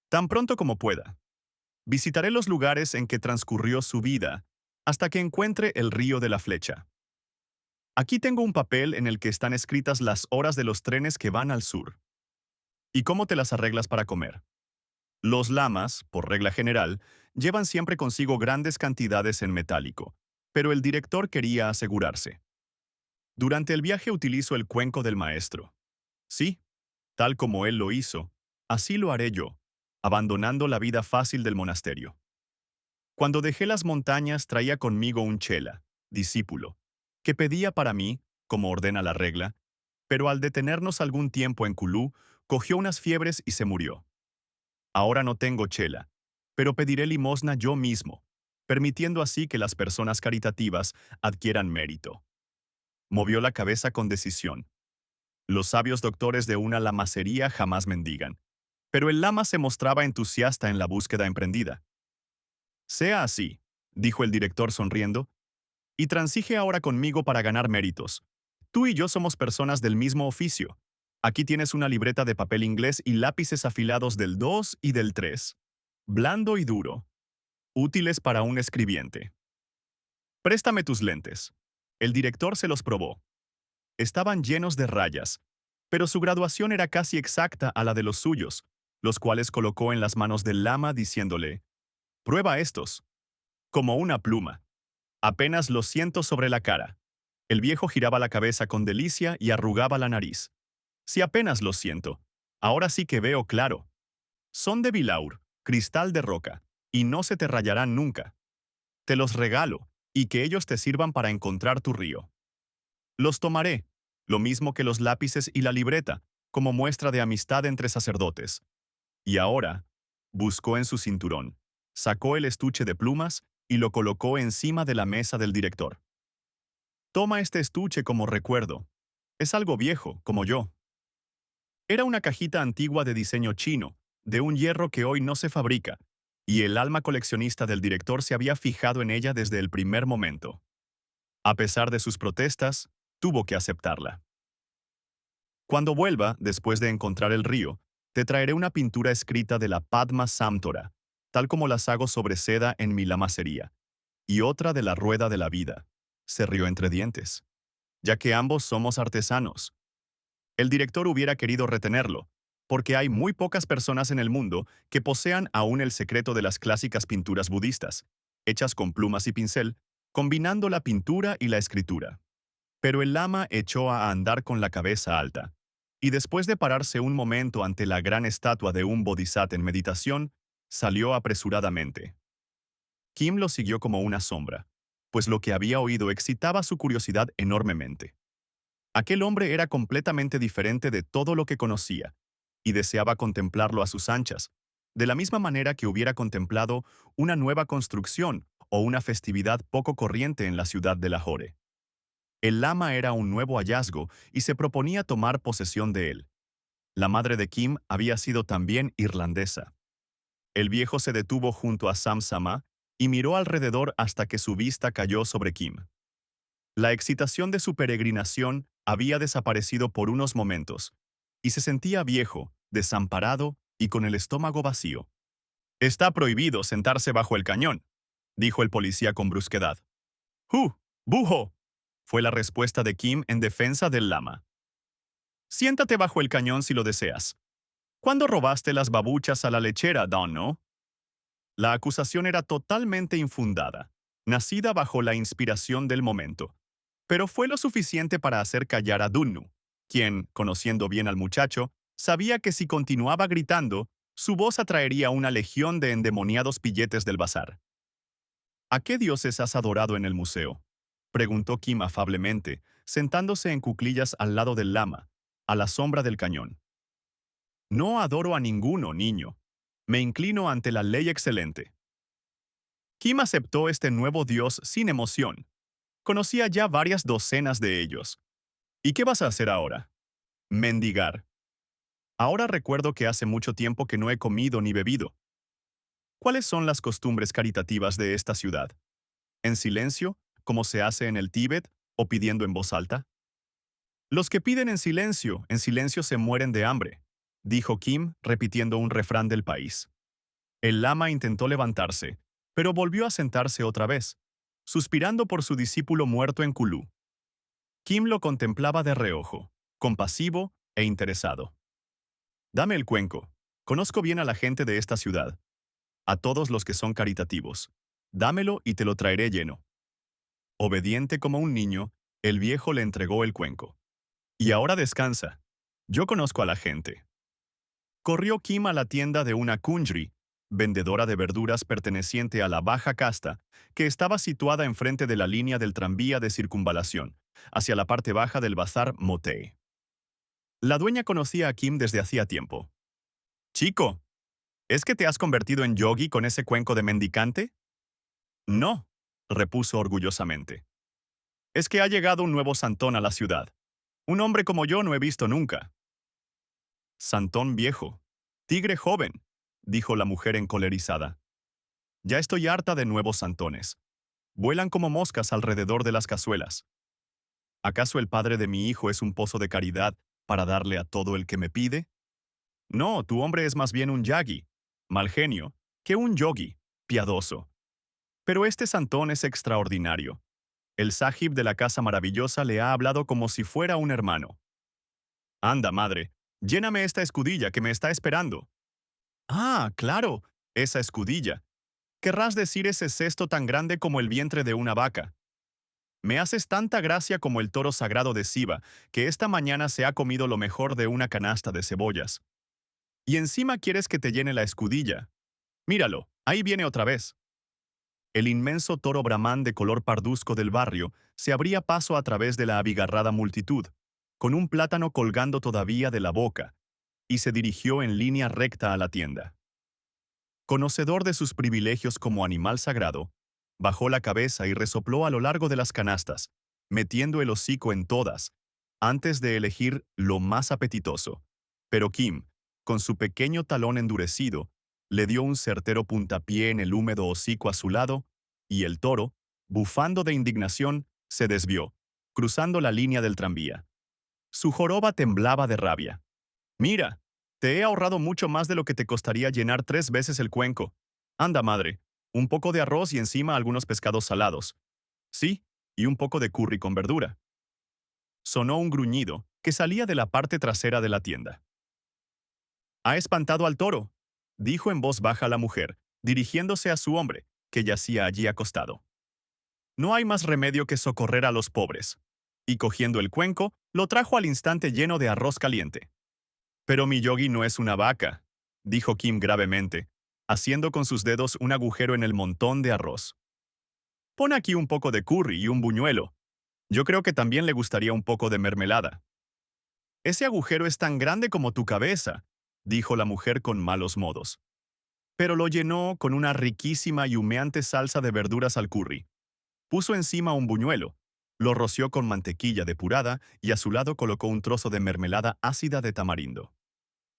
A: Tan pronto como pueda. Visitaré los lugares en que transcurrió su vida, hasta que encuentre el río de la flecha. Aquí tengo un papel en el que están escritas las horas de los trenes que van al sur. ¿Y cómo te las arreglas para comer? Los lamas, por regla general, llevan siempre consigo grandes cantidades en metálico, pero el director quería asegurarse. Durante el viaje utilizo el cuenco del maestro. Sí, tal como él lo hizo, así lo haré yo, abandonando la vida fácil del monasterio. Cuando dejé las montañas traía conmigo un chela, discípulo, que pedía para mí, como ordena la regla, pero al detenernos algún tiempo en Kulú, cogió unas fiebres y se murió. Ahora no tengo chela, pero pediré limosna yo mismo, permitiendo así que las personas caritativas adquieran mérito. Movió la cabeza con decisión. Los sabios doctores de una lamacería jamás mendigan, pero el lama se mostraba entusiasta en la búsqueda emprendida. Sea así, dijo el director sonriendo, y transige ahora conmigo para ganar méritos. Tú y yo somos personas del mismo oficio. Aquí tienes una libreta de papel inglés y lápices afilados del 2 y del 3, blando y duro, útiles para un escribiente. Préstame tus lentes. El director se los probó. Estaban llenos de rayas, pero su graduación era casi exacta a la de los suyos, los cuales colocó en las manos del lama diciéndole, «Prueba estos». Como una pluma. Apenas los siento sobre la cara. El viejo giraba la cabeza con delicia y arrugaba la nariz. Si apenas los siento. Ahora sí que veo claro. Son de bilaur, cristal de roca, y no se te rayarán nunca. Te los regalo, y que ellos te sirvan para encontrar tu río. Los tomaré, lo mismo que los lápices y la libreta, como muestra de amistad entre sacerdotes. Y ahora, buscó en su cinturón, sacó el estuche de plumas y lo colocó encima de la mesa del director. Toma este estuche como recuerdo. Es algo viejo, como yo. Era una cajita antigua de diseño chino, de un hierro que hoy no se fabrica, y el alma coleccionista del director se había fijado en ella desde el primer momento. A pesar de sus protestas, tuvo que aceptarla. Cuando vuelva, después de encontrar el río, te traeré una pintura escrita de la Padma Samtora, tal como las hago sobre seda en mi lamacería, y otra de la rueda de la vida. Se rió entre dientes. Ya que ambos somos artesanos. El director hubiera querido retenerlo, porque hay muy pocas personas en el mundo que posean aún el secreto de las clásicas pinturas budistas, hechas con plumas y pincel, combinando la pintura y la escritura. Pero el lama echó a andar con la cabeza alta, y después de pararse un momento ante la gran estatua de un bodhisattva en meditación, salió apresuradamente. Kim lo siguió como una sombra, pues lo que había oído excitaba su curiosidad enormemente. Aquel hombre era completamente diferente de todo lo que conocía, y deseaba contemplarlo a sus anchas, de la misma manera que hubiera contemplado una nueva construcción o una festividad poco corriente en la ciudad de Lahore. El lama era un nuevo hallazgo y se proponía tomar posesión de él. La madre de Kim había sido también irlandesa. El viejo se detuvo junto a Sam Sama y miró alrededor hasta que su vista cayó sobre Kim. La excitación de su peregrinación había desaparecido por unos momentos, y se sentía viejo, desamparado y con el estómago vacío. «Está prohibido sentarse bajo el cañón», dijo el policía con brusquedad. «¡Hu! ¡Bujo!», fue la respuesta de Kim en defensa del lama. «Siéntate bajo el cañón si lo deseas. ¿Cuándo robaste las babuchas a la lechera, Don, no?». La acusación era totalmente infundada, nacida bajo la inspiración del momento, pero fue lo suficiente para hacer callar a Dunnu, quien, conociendo bien al muchacho, sabía que si continuaba gritando, su voz atraería una legión de endemoniados pilletes del bazar. «¿A qué dioses has adorado en el museo?», preguntó Kim afablemente, sentándose en cuclillas al lado del lama, a la sombra del cañón. «No adoro a ninguno, niño. Me inclino ante la ley excelente». Kim aceptó este nuevo dios sin emoción. Conocía ya varias docenas de ellos. «¿Y qué vas a hacer ahora?». «Mendigar. Ahora recuerdo que hace mucho tiempo que no he comido ni bebido». «¿Cuáles son las costumbres caritativas de esta ciudad? ¿En silencio, como se hace en el Tíbet, o pidiendo en voz alta?». «Los que piden en silencio se mueren de hambre», dijo Kim, repitiendo un refrán del país. El lama intentó levantarse, pero volvió a sentarse otra vez, suspirando por su discípulo muerto en Kulú. Kim lo contemplaba de reojo, compasivo e interesado. «Dame el cuenco. Conozco bien a la gente de esta ciudad. A todos los que son caritativos. Dámelo y te lo traeré lleno». Obediente como un niño, el viejo le entregó el cuenco. «Y ahora descansa. Yo conozco a la gente». Corrió Kim a la tienda de una kunjri, vendedora de verduras perteneciente a la baja casta, que estaba situada enfrente de la línea del tranvía de circunvalación, hacia la parte baja del bazar Motei. La dueña conocía a Kim desde hacía tiempo. «Chico, ¿es que te has convertido en yogi con ese cuenco de mendicante?». «No», repuso orgullosamente. «Es que ha llegado un nuevo santón a la ciudad. Un hombre como yo no he visto nunca. Santón viejo. Tigre joven, dijo la mujer encolerizada. Ya estoy harta de nuevos santones. Vuelan como moscas alrededor de las cazuelas. ¿Acaso el padre de mi hijo es un pozo de caridad para darle a todo el que me pide? No, tu hombre es más bien un yagi, mal genio, que un yogi, piadoso. Pero este santón es extraordinario. El sahib de la casa maravillosa le ha hablado como si fuera un hermano. Anda, madre, lléname esta escudilla que me está esperando. Ah, claro, esa escudilla. Querrás decir ese cesto tan grande como el vientre de una vaca. Me haces tanta gracia como el toro sagrado de Siva, que esta mañana se ha comido lo mejor de una canasta de cebollas. Y encima quieres que te llene la escudilla. Míralo, ahí viene otra vez. El inmenso toro brahmán de color parduzco del barrio se abría paso a través de la abigarrada multitud, con un plátano colgando todavía de la boca, y se dirigió en línea recta a la tienda. Conocedor de sus privilegios como animal sagrado, bajó la cabeza y resopló a lo largo de las canastas, metiendo el hocico en todas, antes de elegir lo más apetitoso. Pero Kim, con su pequeño talón endurecido, le dio un certero puntapié en el húmedo hocico azulado, y el toro, bufando de indignación, se desvió, cruzando la línea del tranvía. Su joroba temblaba de rabia. Mira, te he ahorrado mucho más de lo que te costaría llenar 3 veces el cuenco. Anda, madre, un poco de arroz y encima algunos pescados salados. Sí, y un poco de curry con verdura. Sonó un gruñido que salía de la parte trasera de la tienda. Ha espantado al toro, dijo en voz baja la mujer, dirigiéndose a su hombre, que yacía allí acostado. No hay más remedio que socorrer a los pobres. Y cogiendo el cuenco, lo trajo al instante lleno de arroz caliente. Pero mi yogi no es una vaca, dijo Kim gravemente, haciendo con sus dedos un agujero en el montón de arroz. Pon aquí un poco de curry y un buñuelo. Yo creo que también le gustaría un poco de mermelada. Ese agujero es tan grande como tu cabeza, dijo la mujer con malos modos. Pero lo llenó con una riquísima y humeante salsa de verduras al curry. Puso encima un buñuelo, lo roció con mantequilla depurada y a su lado colocó un trozo de mermelada ácida de tamarindo.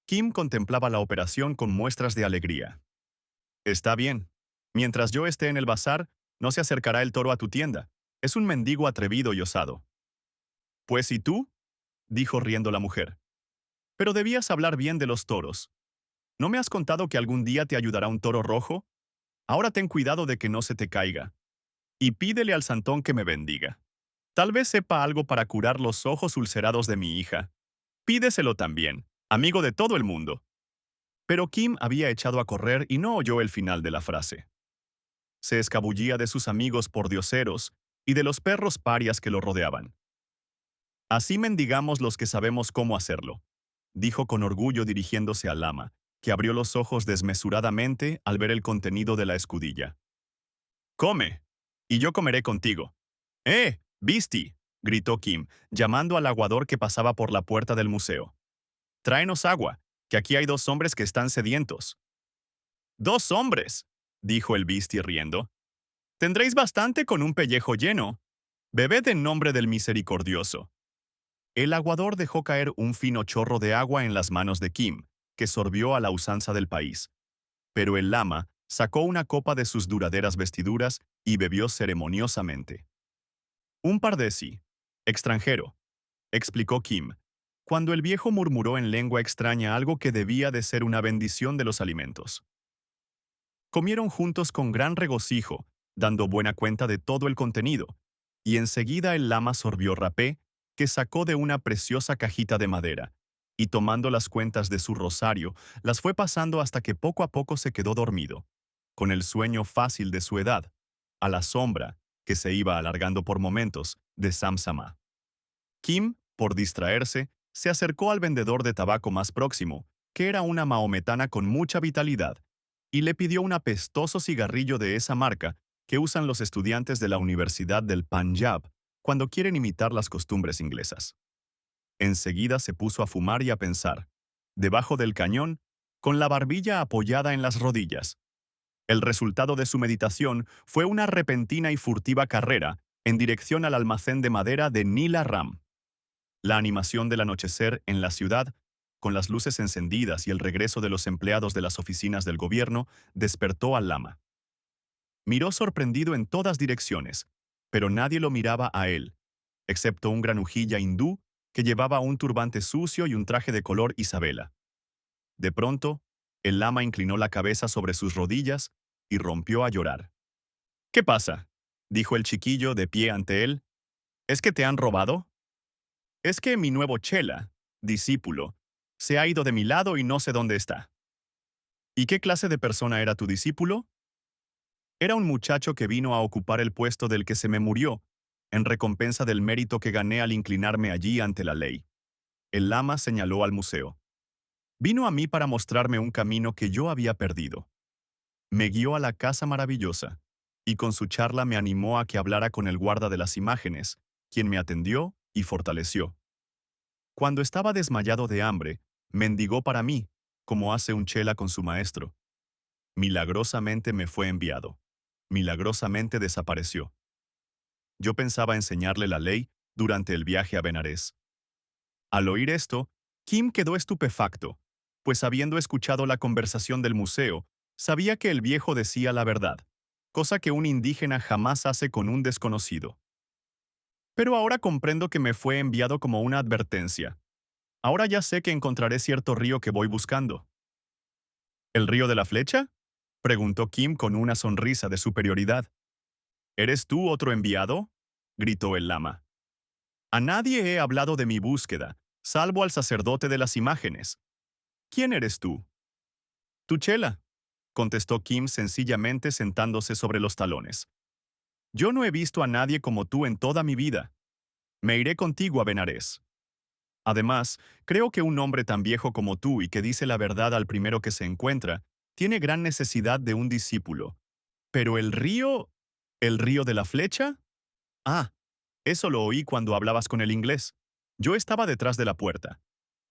A: Kim contemplaba la operación con muestras de alegría. Está bien. Mientras yo esté en el bazar, no se acercará el toro a tu tienda. Es un mendigo atrevido y osado. Pues ¿y tú? Dijo riendo la mujer. Pero debías hablar bien de los toros. ¿No me has contado que algún día te ayudará un toro rojo? Ahora ten cuidado de que no se te caiga. Y pídele al santón que me bendiga. Tal vez sepa algo para curar los ojos ulcerados de mi hija. Pídeselo también, amigo de todo el mundo. Pero Kim había echado a correr y no oyó el final de la frase. Se escabullía de sus amigos pordioseros y de los perros parias que lo rodeaban. Así mendigamos los que sabemos cómo hacerlo, dijo con orgullo dirigiéndose al lama, que abrió los ojos desmesuradamente al ver el contenido de la escudilla. Come, y yo comeré contigo. Bisti, gritó Kim, llamando al aguador que pasaba por la puerta del museo. Tráenos agua, que aquí hay 2 hombres que están sedientos. ¡2 hombres! Dijo el Bisti riendo. Tendréis bastante con un pellejo lleno. Bebed en nombre del misericordioso. El aguador dejó caer un fino chorro de agua en las manos de Kim, que sorbió a la usanza del país. Pero el lama sacó una copa de sus duraderas vestiduras y bebió ceremoniosamente. Un pardesi, extranjero, explicó Kim, cuando el viejo murmuró en lengua extraña algo que debía de ser una bendición de los alimentos. Comieron juntos con gran regocijo, dando buena cuenta de todo el contenido, y enseguida el lama sorbió rapé, que sacó de una preciosa cajita de madera, y tomando las cuentas de su rosario, las fue pasando hasta que poco a poco se quedó dormido, con el sueño fácil de su edad, a la sombra, que se iba alargando por momentos, de Samsama. Kim, por distraerse, se acercó al vendedor de tabaco más próximo, que era una mahometana con mucha vitalidad, y le pidió un apestoso cigarrillo de esa marca que usan los estudiantes de la Universidad del Punjab cuando quieren imitar las costumbres inglesas. Enseguida se puso a fumar y a pensar, debajo del cañón, con la barbilla apoyada en las rodillas. El resultado de su meditación fue una repentina y furtiva carrera en dirección al almacén de madera de Nila Ram. La animación del anochecer en la ciudad, con las luces encendidas y el regreso de los empleados de las oficinas del gobierno, despertó al lama. Miró sorprendido en todas direcciones, pero nadie lo miraba a él, excepto un granujilla hindú que llevaba un turbante sucio y un traje de color Isabela. De pronto, el lama inclinó la cabeza sobre sus rodillas y rompió a llorar. ¿Qué pasa?, dijo el chiquillo de pie ante él. ¿Es que te han robado? Es que mi nuevo chela, discípulo, se ha ido de mi lado y no sé dónde está. ¿Y qué clase de persona era tu discípulo? Era un muchacho que vino a ocupar el puesto del que se me murió, en recompensa del mérito que gané al inclinarme allí ante la ley. El lama señaló al museo. Vino a mí para mostrarme un camino que yo había perdido. Me guió a la casa maravillosa, y con su charla me animó a que hablara con el guarda de las imágenes, quien me atendió y fortaleció. Cuando estaba desmayado de hambre, mendigó para mí, como hace un chela con su maestro. Milagrosamente me fue enviado. Milagrosamente desapareció. Yo pensaba enseñarle la ley durante el viaje a Benarés. Al oír esto, Kim quedó estupefacto, pues habiendo escuchado la conversación del museo, sabía que el viejo decía la verdad, cosa que un indígena jamás hace con un desconocido. Pero ahora comprendo que me fue enviado como una advertencia. Ahora ya sé que encontraré cierto río que voy buscando. ¿El río de la flecha?, preguntó Kim con una sonrisa de superioridad. ¿Eres tú otro enviado?, gritó el lama. A nadie he hablado de mi búsqueda, salvo al sacerdote de las imágenes. ¿Quién eres tú? Tu chela, contestó Kim sencillamente sentándose sobre los talones. Yo no he visto a nadie como tú en toda mi vida. Me iré contigo a Benarés. Además, creo que un hombre tan viejo como tú y que dice la verdad al primero que se encuentra, tiene gran necesidad de un discípulo. Pero ¿el río de la flecha? Ah, eso lo oí cuando hablabas con el inglés. Yo estaba detrás de la puerta.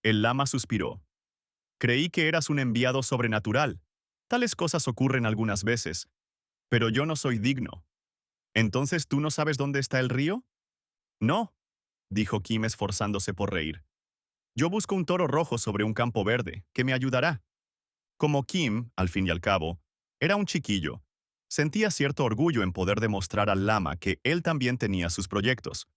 A: El lama suspiró. Creí que eras un enviado sobrenatural. Tales cosas ocurren algunas veces, pero yo no soy digno. ¿Entonces tú no sabes dónde está el río? No, dijo Kim esforzándose por reír. Yo busco un toro rojo sobre un campo verde, que me ayudará. Como Kim, al fin y al cabo, era un chiquillo, sentía cierto orgullo en poder demostrar al lama que él también tenía sus proyectos.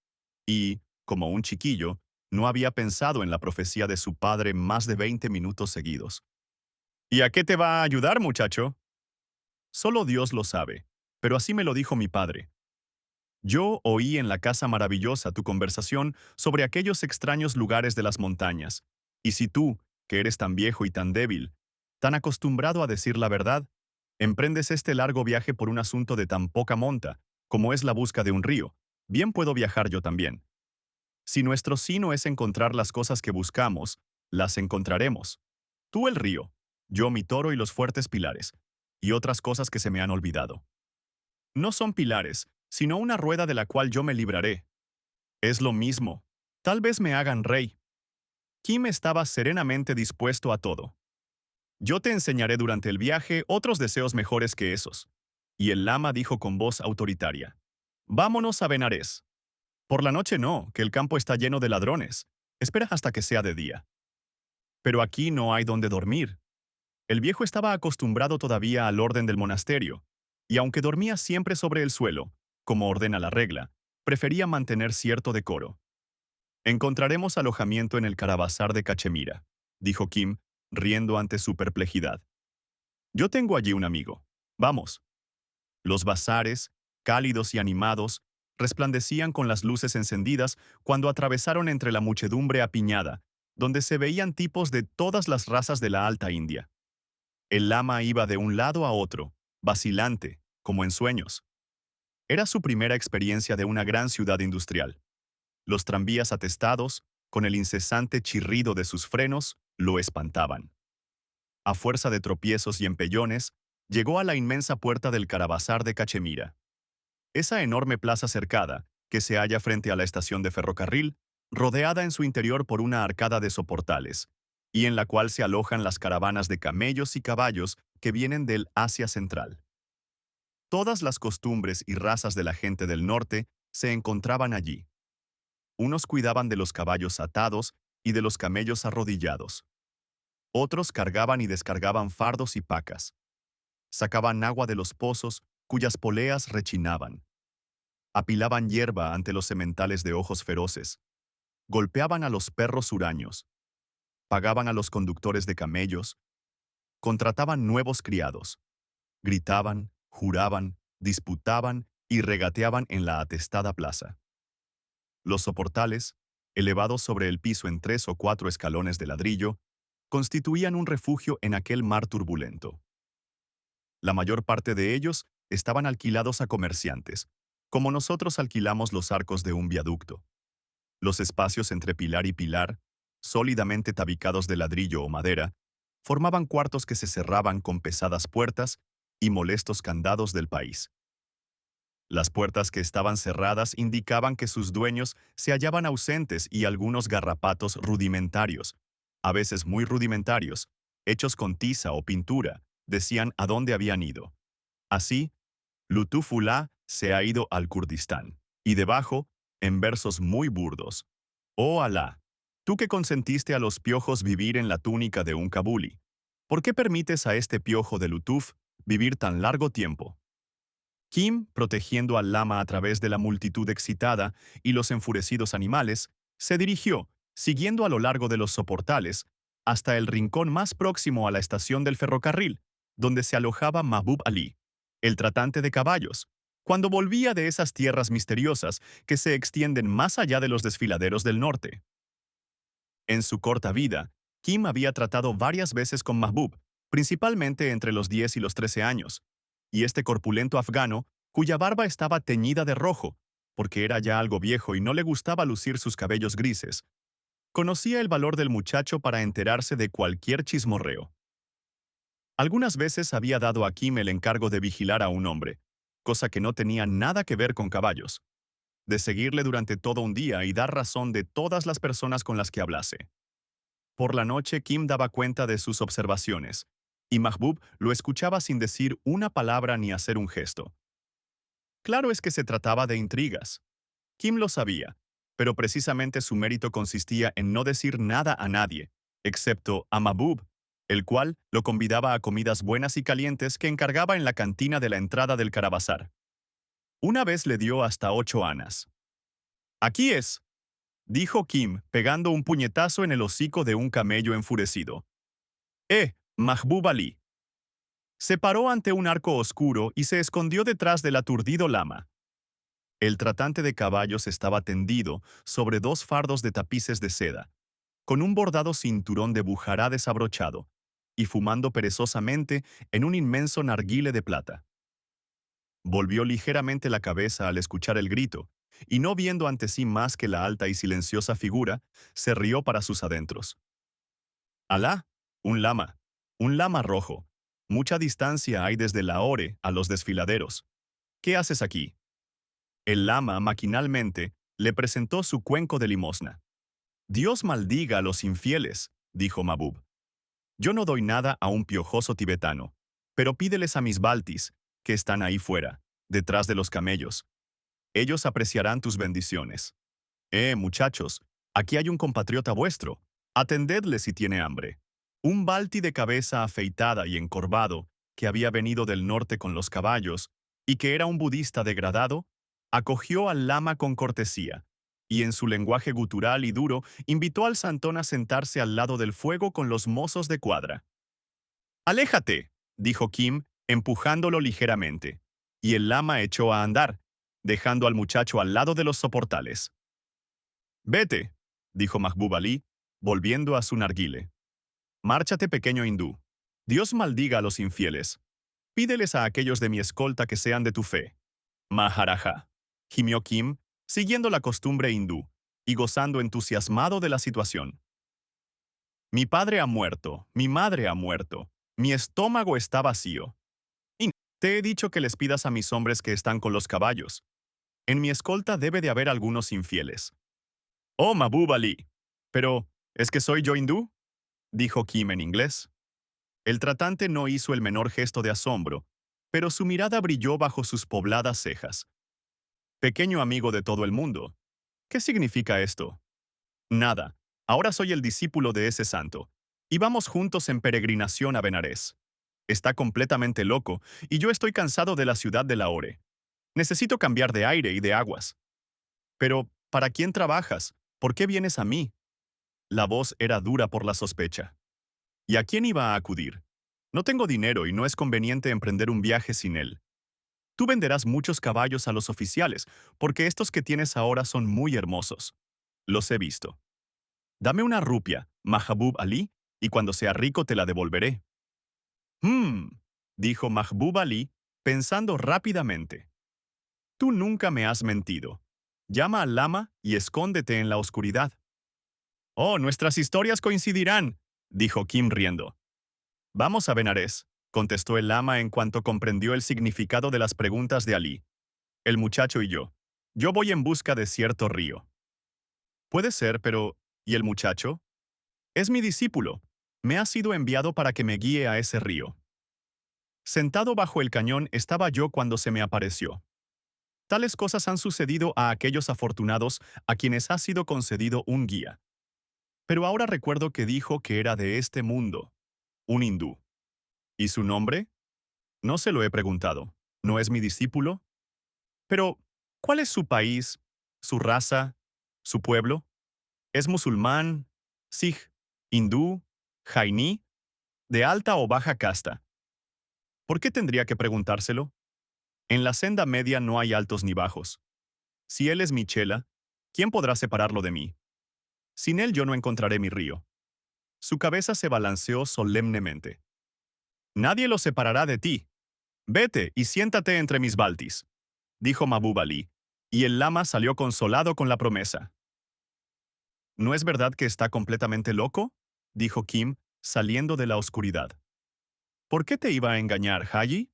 A: Y, como un chiquillo, no había pensado en la profecía de su padre más de 20 minutos seguidos. ¿Y a qué te va a ayudar, muchacho? Solo Dios lo sabe, pero así me lo dijo mi padre. Yo oí en la casa maravillosa tu conversación sobre aquellos extraños lugares de las montañas, y si tú, que eres tan viejo y tan débil, tan acostumbrado a decir la verdad, emprendes este largo viaje por un asunto de tan poca monta, como es la busca de un río, bien puedo viajar yo también. Si nuestro sino es encontrar las cosas que buscamos, las encontraremos. Tú el río, yo mi toro y los fuertes pilares, y otras cosas que se me han olvidado. No son pilares, sino una rueda de la cual yo me libraré. Es lo mismo. Tal vez me hagan rey. Kim estaba serenamente dispuesto a todo. Yo te enseñaré durante el viaje otros deseos mejores que esos. Y el lama dijo con voz autoritaria. Vámonos a Benarés. Por la noche no, que el campo está lleno de ladrones. Espera hasta que sea de día. Pero aquí no hay donde dormir. El viejo estaba acostumbrado todavía al orden del monasterio, y aunque dormía siempre sobre el suelo, como ordena la regla, prefería mantener cierto decoro. Encontraremos alojamiento en el caravasar de Cachemira, dijo Kim, riendo ante su perplejidad. Yo tengo allí un amigo. Vamos. Los bazares, cálidos y animados, resplandecían con las luces encendidas cuando atravesaron entre la muchedumbre apiñada, donde se veían tipos de todas las razas de la Alta India. El lama iba de un lado a otro, vacilante, como en sueños. Era su primera experiencia de una gran ciudad industrial. Los tranvías atestados, con el incesante chirrido de sus frenos, lo espantaban. A fuerza de tropiezos y empellones, llegó a la inmensa puerta del caravasar de Cachemira. Esa enorme plaza cercada, que se halla frente a la estación de ferrocarril, rodeada en su interior por una arcada de soportales, y en la cual se alojan las caravanas de camellos y caballos que vienen del Asia Central. Todas las costumbres y razas de la gente del norte se encontraban allí. Unos cuidaban de los caballos atados y de los camellos arrodillados. Otros cargaban y descargaban fardos y pacas. Sacaban agua de los pozos, cuyas poleas rechinaban. Apilaban hierba ante los sementales de ojos feroces. Golpeaban a los perros huraños. Pagaban a los conductores de camellos. Contrataban nuevos criados. Gritaban, juraban, disputaban y regateaban en la atestada plaza. Los soportales, elevados sobre el piso en 3 o 4 escalones de ladrillo, constituían un refugio en aquel mar turbulento. La mayor parte de ellos estaban alquilados a comerciantes, como nosotros alquilamos los arcos de un viaducto. Los espacios entre pilar y pilar, sólidamente tabicados de ladrillo o madera, formaban cuartos que se cerraban con pesadas puertas y molestos candados del país. Las puertas que estaban cerradas indicaban que sus dueños se hallaban ausentes y algunos garrapatos rudimentarios, a veces muy rudimentarios, hechos con tiza o pintura, decían a dónde habían ido. Así, Lutufullah se ha ido al Kurdistán. Y debajo, en versos muy burdos: Oh Alá, tú que consentiste a los piojos vivir en la túnica de un kabuli, ¿por qué permites a este piojo de Lutuf vivir tan largo tiempo? Kim, protegiendo al lama a través de la multitud excitada y los enfurecidos animales, se dirigió, siguiendo a lo largo de los soportales, hasta el rincón más próximo a la estación del ferrocarril, donde se alojaba Mahbub Ali, el tratante de caballos, cuando volvía de esas tierras misteriosas que se extienden más allá de los desfiladeros del norte. En su corta vida, Kim había tratado varias veces con Mahbub, principalmente entre los 10 y los 13 años, y este corpulento afgano, cuya barba estaba teñida de rojo, porque era ya algo viejo y no le gustaba lucir sus cabellos grises, conocía el valor del muchacho para enterarse de cualquier chismorreo. Algunas veces había dado a Kim el encargo de vigilar a un hombre, cosa que no tenía nada que ver con caballos, de seguirle durante todo un día y dar razón de todas las personas con las que hablase. Por la noche Kim daba cuenta de sus observaciones, y Mahbub lo escuchaba sin decir una palabra ni hacer un gesto. Claro es que se trataba de intrigas. Kim lo sabía, pero precisamente su mérito consistía en no decir nada a nadie, excepto a Mahbub, el cual lo convidaba a comidas buenas y calientes que encargaba en la cantina de la entrada del Caravasar. Una vez le dio hasta 8 anas. «Aquí es», dijo Kim, pegando un puñetazo en el hocico de un camello enfurecido. Mahbub Ali. Se paró ante un arco oscuro y se escondió detrás del aturdido lama. El tratante de caballos estaba tendido sobre 2 fardos de tapices de seda, con un bordado cinturón de bujará desabrochado, y fumando perezosamente en un inmenso narguile de plata. Volvió ligeramente la cabeza al escuchar el grito, y no viendo ante sí más que la alta y silenciosa figura, se rió para sus adentros. «Alá, un lama rojo. Mucha distancia hay desde Lahore a los desfiladeros. ¿Qué haces aquí?» El lama, maquinalmente, le presentó su cuenco de limosna. «Dios maldiga a los infieles», dijo Mahbub. «Yo no doy nada a un piojoso tibetano, pero pídeles a mis baltis, que están ahí fuera, detrás de los camellos. Ellos apreciarán tus bendiciones. Muchachos, aquí hay un compatriota vuestro. Atendedle si tiene hambre». Un balti de cabeza afeitada y encorvado, que había venido del norte con los caballos, y que era un budista degradado, acogió al lama con cortesía, y en su lenguaje gutural y duro invitó al santón a sentarse al lado del fuego con los mozos de cuadra. «Aléjate», dijo Kim, empujándolo ligeramente, y el lama echó a andar, dejando al muchacho al lado de los soportales. «Vete», dijo Mahbub Ali, volviendo a su narguile. «Márchate, pequeño hindú. Dios maldiga a los infieles. Pídeles a aquellos de mi escolta que sean de tu fe». «Maharaja», gimió Kim, siguiendo la costumbre hindú, y gozando entusiasmado de la situación. «Mi padre ha muerto, mi madre ha muerto, mi estómago está vacío. Y te he dicho que les pidas a mis hombres que están con los caballos. En mi escolta debe de haber algunos infieles». «Oh, Mahbub Ali. Pero, ¿es que soy yo hindú?», dijo Kim en inglés. El tratante no hizo el menor gesto de asombro, pero su mirada brilló bajo sus pobladas cejas. «Pequeño amigo de todo el mundo, ¿Qué significa esto? Nada. Ahora soy el discípulo de ese santo. Y vamos juntos en peregrinación a Benarés. Está completamente loco, y yo estoy cansado de la ciudad de Lahore. Necesito cambiar de aire y de aguas. Pero, ¿para quién trabajas? ¿Por qué vienes a mí? La voz era dura por la sospecha. ¿Y a quién iba a acudir? No tengo dinero y no es conveniente emprender un viaje sin él. Tú venderás muchos caballos a los oficiales, porque estos que tienes ahora son muy hermosos. Los he visto. Dame una rupia, Mahbub Ali, y cuando sea rico te la devolveré. Hmm, dijo Mahbub Ali, pensando rápidamente. Tú nunca me has mentido. Llama al lama y escóndete en la oscuridad. Oh, nuestras historias coincidirán, dijo Kim riendo. Vamos a Benarés, contestó el lama en cuanto comprendió el significado de las preguntas de Ali. El muchacho y yo. Yo voy en busca de cierto río. Puede ser, pero ¿y el muchacho? Es mi discípulo. Me ha sido enviado para que me guíe a ese río. Sentado bajo el cañón estaba yo cuando se me apareció. Tales cosas han sucedido a aquellos afortunados a quienes ha sido concedido un guía. Pero ahora recuerdo que dijo que era de este mundo, un hindú. ¿Y su nombre? No se lo he preguntado. ¿No es mi discípulo? Pero, ¿cuál es su país, su raza, su pueblo? ¿Es musulmán, sikh, hindú, jainí, de alta o baja casta? ¿Por qué tendría que preguntárselo? En la senda media no hay altos ni bajos. Si él es mi chela, ¿quién podrá separarlo de mí? Sin él yo no encontraré mi río. Su cabeza se balanceó solemnemente. Nadie lo separará de ti. Vete y siéntate entre mis baltis, dijo Mahbub Ali, y el lama salió consolado con la promesa. ¿No es verdad que está completamente loco? Dijo Kim, saliendo de la oscuridad. ¿Por qué te iba a engañar, Haji?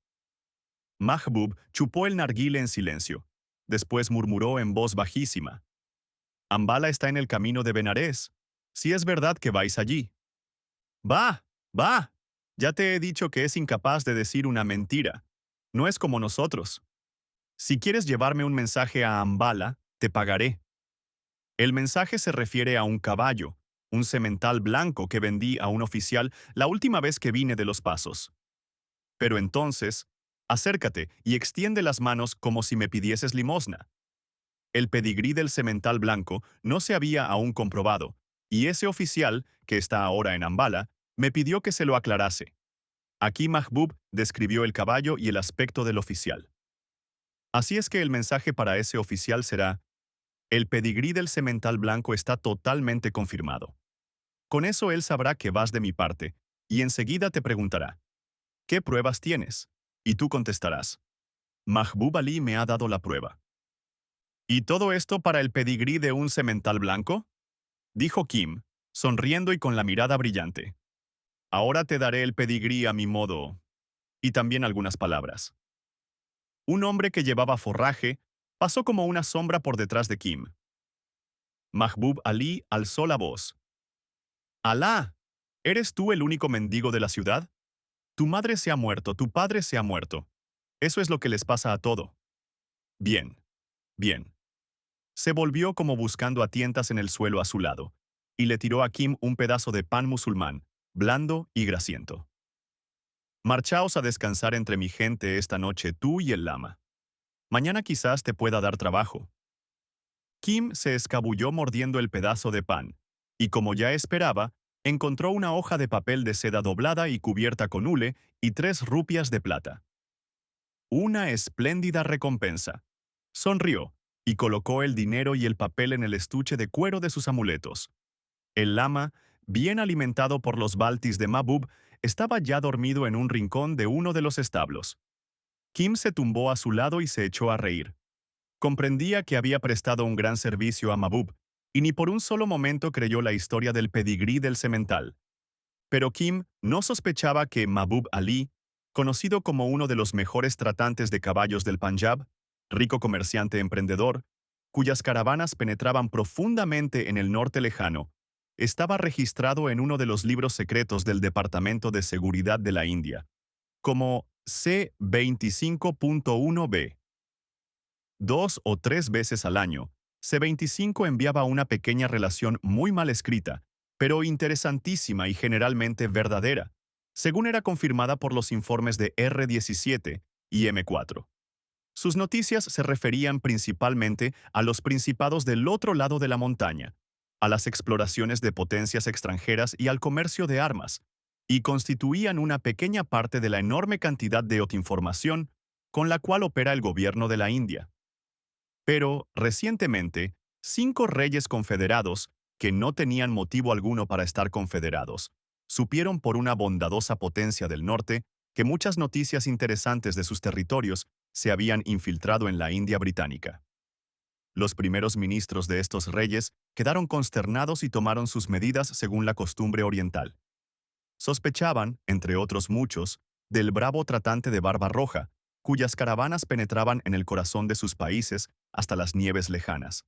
A: Mahbub chupó el narguile en silencio. Después murmuró en voz bajísima. Ambala está en el camino de Benarés. Si es verdad que vais allí. Va, va. Ya te he dicho que es incapaz de decir una mentira. No es como nosotros. Si quieres llevarme un mensaje a Ambala, te pagaré. El mensaje se refiere a un caballo, un semental blanco que vendí a un oficial la última vez que vine de los pasos. Pero entonces, acércate y extiende las manos como si me pidieses limosna. El pedigrí del semental blanco no se había aún comprobado, y ese oficial, que está ahora en Ambala, me pidió que se lo aclarase. Aquí Mahbub describió el caballo y el aspecto del oficial. Así es que el mensaje para ese oficial será: el pedigrí del semental blanco está totalmente confirmado. Con eso él sabrá que vas de mi parte, y enseguida te preguntará: ¿qué pruebas tienes? Y tú contestarás: Mahbub Ali me ha dado la prueba. ¿Y todo esto para el pedigrí de un semental blanco? Dijo Kim, sonriendo y con la mirada brillante. Ahora te daré el pedigrí a mi modo, y también algunas palabras. Un hombre que llevaba forraje pasó como una sombra por detrás de Kim. Mahbub Ali alzó la voz. Alá, ¿eres tú el único mendigo de la ciudad? Tu madre se ha muerto, tu padre se ha muerto. Eso es lo que les pasa a todo. Bien, bien. Se volvió como buscando a tientas en el suelo a su lado, y le tiró a Kim un pedazo de pan musulmán, blando y grasiento. Marchaos a descansar entre mi gente esta noche tú y el lama. Mañana quizás te pueda dar trabajo. Kim se escabulló mordiendo el pedazo de pan, y como ya esperaba, encontró una hoja de papel de seda doblada y cubierta con hule y 3 rupias de plata. Una espléndida recompensa. Sonrió y colocó el dinero y el papel en el estuche de cuero de sus amuletos. El lama, bien alimentado por los baltis de Mahbub, estaba ya dormido en un rincón de uno de los establos. Kim se tumbó a su lado y se echó a reír. Comprendía que había prestado un gran servicio a Mahbub, y ni por un solo momento creyó la historia del pedigrí del semental. Pero Kim no sospechaba que Mahbub Ali, conocido como uno de los mejores tratantes de caballos del Panjab, rico comerciante emprendedor, cuyas caravanas penetraban profundamente en el norte lejano, estaba registrado en uno de los libros secretos del Departamento de Seguridad de la India, como C-25.1b. 2 o 3 veces al año, C25 enviaba una pequeña relación muy mal escrita, pero interesantísima y generalmente verdadera, según era confirmada por los informes de R17 y M4. Sus noticias se referían principalmente a los principados del otro lado de la montaña, a las exploraciones de potencias extranjeras y al comercio de armas, y constituían una pequeña parte de la enorme cantidad de información con la cual opera el gobierno de la India. Pero, recientemente, 5 reyes confederados, que no tenían motivo alguno para estar confederados, supieron por una bondadosa potencia del norte que muchas noticias interesantes de sus territorios se habían infiltrado en la India británica. Los primeros ministros de estos reyes quedaron consternados y tomaron sus medidas según la costumbre oriental. Sospechaban, entre otros muchos, del bravo tratante de Barba Roja, cuyas caravanas penetraban en el corazón de sus países hasta las nieves lejanas.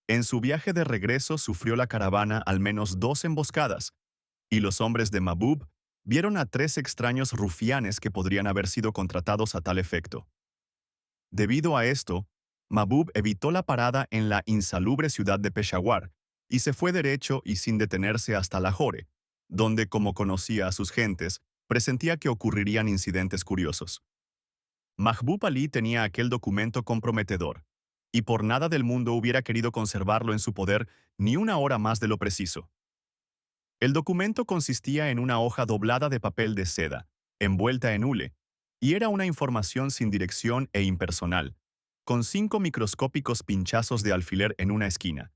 A: En su viaje de regreso sufrió la caravana al menos 2 emboscadas, y los hombres de Mahbub vieron a 3 extraños rufianes que podrían haber sido contratados a tal efecto. Debido a esto, Mahbub evitó la parada en la insalubre ciudad de Peshawar y se fue derecho y sin detenerse hasta Lahore, donde, como conocía a sus gentes, presentía que ocurrirían incidentes curiosos. Mahbub Ali tenía aquel documento comprometedor, y por nada del mundo hubiera querido conservarlo en su poder ni una hora más de lo preciso. El documento consistía en una hoja doblada de papel de seda, envuelta en hule, y era una información sin dirección e impersonal, con 5 microscópicos pinchazos de alfiler en una esquina,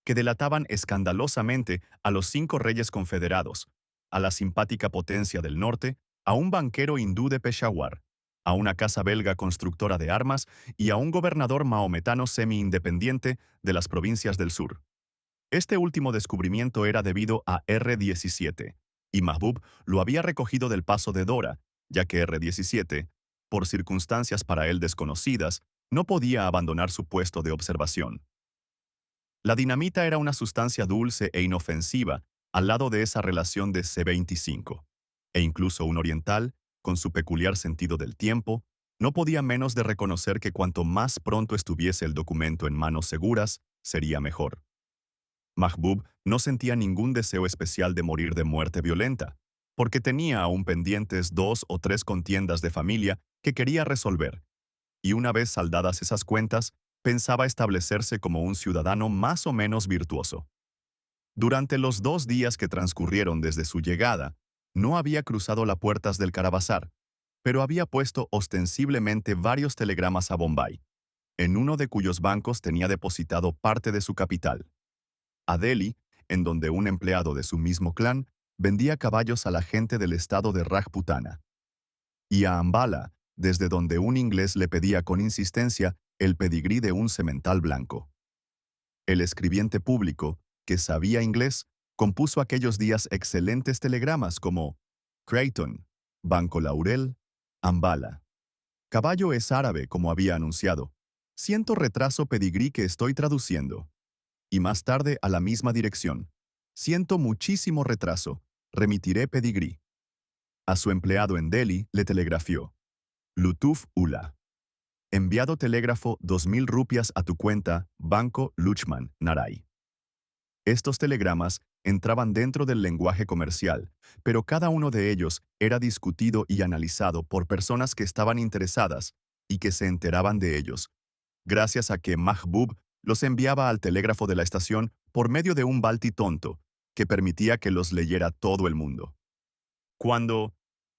A: que delataban escandalosamente a los 5 reyes confederados, a la simpática potencia del norte, a un banquero hindú de Peshawar, a una casa belga constructora de armas y a un gobernador maometano semi-independiente de las provincias del sur. Este último descubrimiento era debido a R17, y Mahbub lo había recogido del paso de Dora, ya que R17, por circunstancias para él desconocidas, no podía abandonar su puesto de observación. La dinamita era una sustancia dulce e inofensiva al lado de esa relación de C25, e incluso un oriental, con su peculiar sentido del tiempo, no podía menos de reconocer que cuanto más pronto estuviese el documento en manos seguras, sería mejor. Mahbub no sentía ningún deseo especial de morir de muerte violenta, porque tenía aún pendientes 2 o 3 contiendas de familia que quería resolver, y una vez saldadas esas cuentas, pensaba establecerse como un ciudadano más o menos virtuoso. Durante los 2 días que transcurrieron desde su llegada, no había cruzado las puertas del Caravasar, pero había puesto ostensiblemente varios telegramas a Bombay, en uno de cuyos bancos tenía depositado parte de su capital. A Delhi, en donde un empleado de su mismo clan vendía caballos a la gente del estado de Rajputana. Y a Ambala, desde donde un inglés le pedía con insistencia el pedigrí de un semental blanco. El escribiente público, que sabía inglés, compuso aquellos días excelentes telegramas como Creighton, Banco Laurel, Ambala. Caballo es árabe, como había anunciado. Siento retraso pedigrí que estoy traduciendo. Y más tarde a la misma dirección. Siento muchísimo retraso. Remitiré pedigrí. A su empleado en Delhi le telegrafió. Lutuf Ula. Enviado telégrafo 2.000 rupias a tu cuenta, Banco Luchman, Narai. Estos telegramas entraban dentro del lenguaje comercial, pero cada uno de ellos era discutido y analizado por personas que estaban interesadas y que se enteraban de ellos, gracias a que Mahbub los enviaba al telégrafo de la estación por medio de un balti tonto, que permitía que los leyera todo el mundo. Cuando,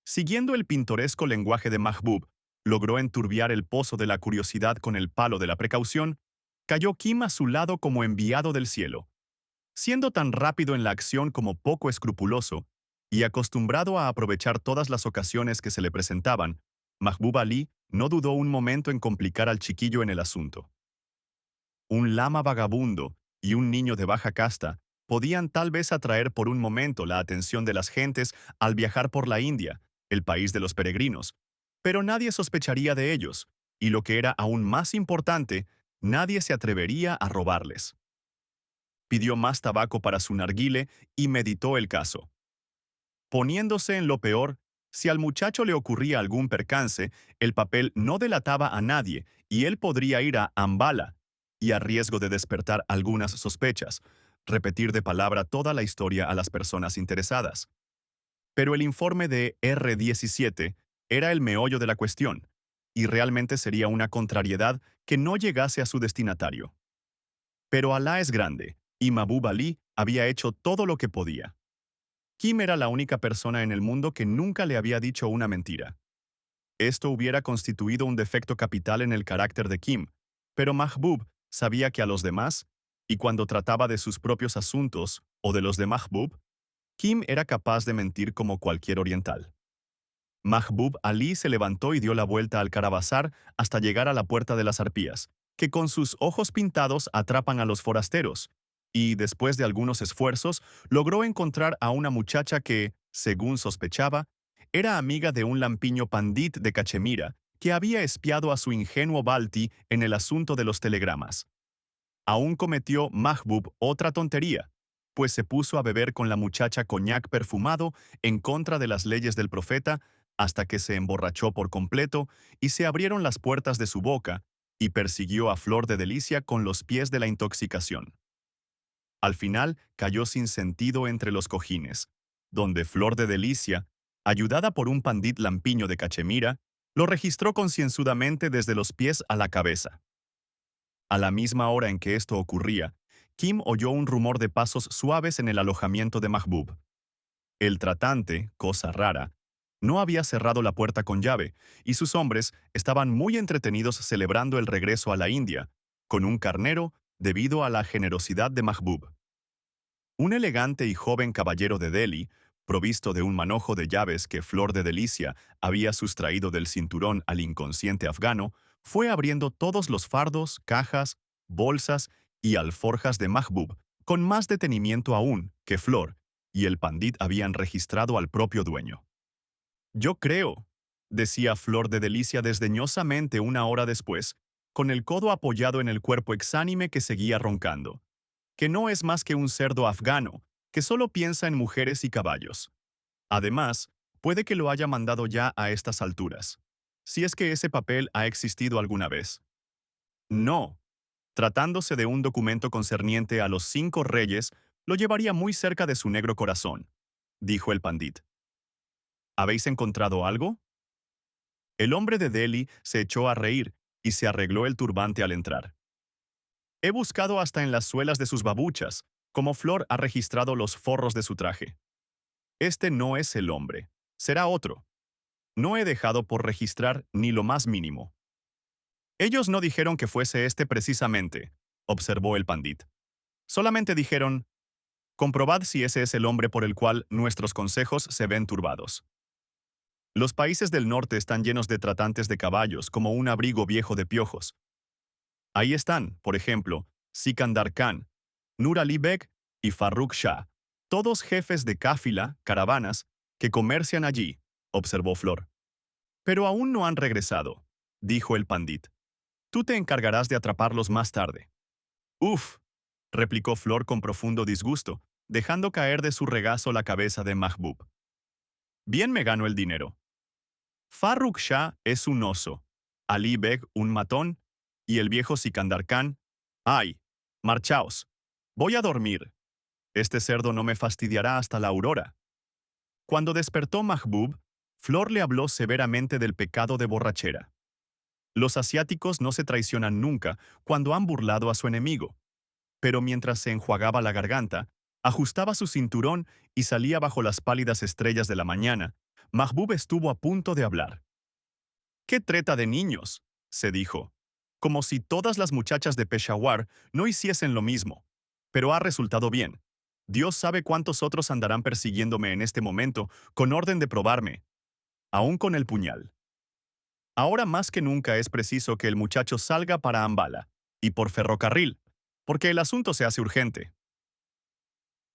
A: siguiendo el pintoresco lenguaje de Mahbub, logró enturbiar el pozo de la curiosidad con el palo de la precaución, cayó Kim a su lado como enviado del cielo. Siendo tan rápido en la acción como poco escrupuloso, y acostumbrado a aprovechar todas las ocasiones que se le presentaban, Mahbub Ali no dudó un momento en complicar al chiquillo en el asunto. Un lama vagabundo y un niño de baja casta podían tal vez atraer por un momento la atención de las gentes al viajar por la India, el país de los peregrinos, pero nadie sospecharía de ellos, y lo que era aún más importante, nadie se atrevería a robarles. Pidió más tabaco para su narguile y meditó el caso. Poniéndose en lo peor, si al muchacho le ocurría algún percance, el papel no delataba a nadie y él podría ir a Ambala, y a riesgo de despertar algunas sospechas, repetir de palabra toda la historia a las personas interesadas. Pero el informe de R-17 era el meollo de la cuestión, y realmente sería una contrariedad que no llegase a su destinatario. Pero Alá es grande, y Mahbub Ali había hecho todo lo que podía. Kim era la única persona en el mundo que nunca le había dicho una mentira. Esto hubiera constituido un defecto capital en el carácter de Kim, pero Mahbub sabía que a los demás, y cuando trataba de sus propios asuntos o de los de Mahbub, Kim era capaz de mentir como cualquier oriental. Mahbub Ali se levantó y dio la vuelta al caravasar hasta llegar a la puerta de las arpías, que con sus ojos pintados atrapan a los forasteros, y después de algunos esfuerzos logró encontrar a una muchacha que, según sospechaba, era amiga de un lampiño pandit de Cachemira que había espiado a su ingenuo Balti en el asunto de los telegramas. Aún cometió Mahbub otra tontería, pues se puso a beber con la muchacha coñac perfumado en contra de las leyes del profeta hasta que se emborrachó por completo y se abrieron las puertas de su boca y persiguió a Flor de Delicia con los pies de la intoxicación. Al final cayó sin sentido entre los cojines, donde Flor de Delicia, ayudada por un pandit lampiño de Cachemira, lo registró concienzudamente desde los pies a la cabeza. A la misma hora en que esto ocurría, Kim oyó un rumor de pasos suaves en el alojamiento de Mahbub. El tratante, cosa rara, no había cerrado la puerta con llave, y sus hombres estaban muy entretenidos celebrando el regreso a la India, con un carnero, debido a la generosidad de Mahbub. Un elegante y joven caballero de Delhi, provisto de un manojo de llaves que Flor de Delicia había sustraído del cinturón al inconsciente afgano, fue abriendo todos los fardos, cajas, bolsas y alforjas de Mahbub, con más detenimiento aún que Flor y el pandit habían registrado al propio dueño. «Yo creo», decía Flor de Delicia desdeñosamente una hora después, con el codo apoyado en el cuerpo exánime que seguía roncando, «que no es más que un cerdo afgano, que solo piensa en mujeres y caballos. Además, puede que lo haya mandado ya a estas alturas, si es que ese papel ha existido alguna vez. No, tratándose de un documento concerniente a los 5 reyes, lo llevaría muy cerca de su negro corazón», dijo el pandit. «¿Habéis encontrado algo?». El hombre de Delhi se echó a reír y se arregló el turbante al entrar. «He buscado hasta en las suelas de sus babuchas, como Flor ha registrado los forros de su traje. Este no es el hombre, será otro. No he dejado por registrar ni lo más mínimo». «Ellos no dijeron que fuese este precisamente», observó el pandit. «Solamente dijeron, comprobad si ese es el hombre por el cual nuestros consejos se ven turbados. Los países del norte están llenos de tratantes de caballos como un abrigo viejo de piojos. Ahí están, por ejemplo, Sikandar Khan, Nur Ali Beg y Farrukh Shah, todos jefes de cáfila, caravanas, que comercian allí», observó Flor. «Pero aún no han regresado», dijo el pandit. «Tú te encargarás de atraparlos más tarde». «Uf», replicó Flor con profundo disgusto, dejando caer de su regazo la cabeza de Mahbub. «Bien me gano el dinero. Farrukh Shah es un oso, Ali Beg un matón, y el viejo Sikandar Khan, ¡ay! Marchaos. Voy a dormir. Este cerdo no me fastidiará hasta la aurora». Cuando despertó Mahbub, Flor le habló severamente del pecado de borrachera. Los asiáticos no se traicionan nunca cuando han burlado a su enemigo, pero mientras se enjuagaba la garganta, ajustaba su cinturón y salía bajo las pálidas estrellas de la mañana, Mahbub estuvo a punto de hablar. «¡Qué treta de niños!», se dijo, «como si todas las muchachas de Peshawar no hiciesen lo mismo. Pero ha resultado bien. Dios sabe cuántos otros andarán persiguiéndome en este momento con orden de probarme, aún con el puñal. Ahora más que nunca es preciso que el muchacho salga para Ambala, y por ferrocarril, porque el asunto se hace urgente.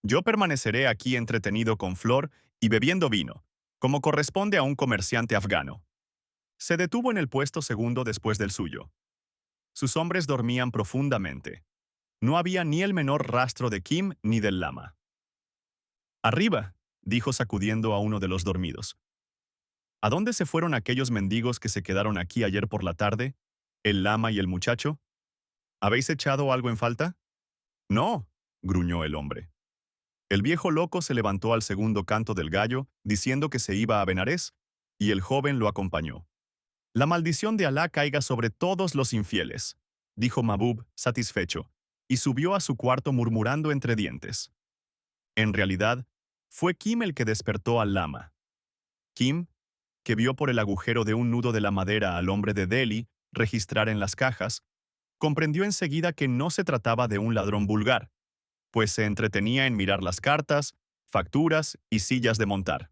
A: Yo permaneceré aquí entretenido con Flor y bebiendo vino, como corresponde a un comerciante afgano». Se detuvo en el puesto segundo después del suyo. Sus hombres dormían profundamente. No había ni el menor rastro de Kim ni del lama. «Arriba», dijo sacudiendo a uno de los dormidos. «¿A dónde se fueron aquellos mendigos que se quedaron aquí ayer por la tarde? ¿El lama y el muchacho?». ¿Habéis echado algo en falta? No, gruñó el hombre. El viejo loco se levantó al segundo canto del gallo, diciendo que se iba a Benarés, y el joven lo acompañó. La maldición de Alá caiga sobre todos los infieles, dijo Mahbub, satisfecho, y subió a su cuarto murmurando entre dientes. En realidad, fue Kim el que despertó al lama. Kim, que vio por el agujero de un nudo de la madera al hombre de Delhi registrar en las cajas, comprendió enseguida que no se trataba de un ladrón vulgar, pues se entretenía en mirar las cartas, facturas y sillas de montar.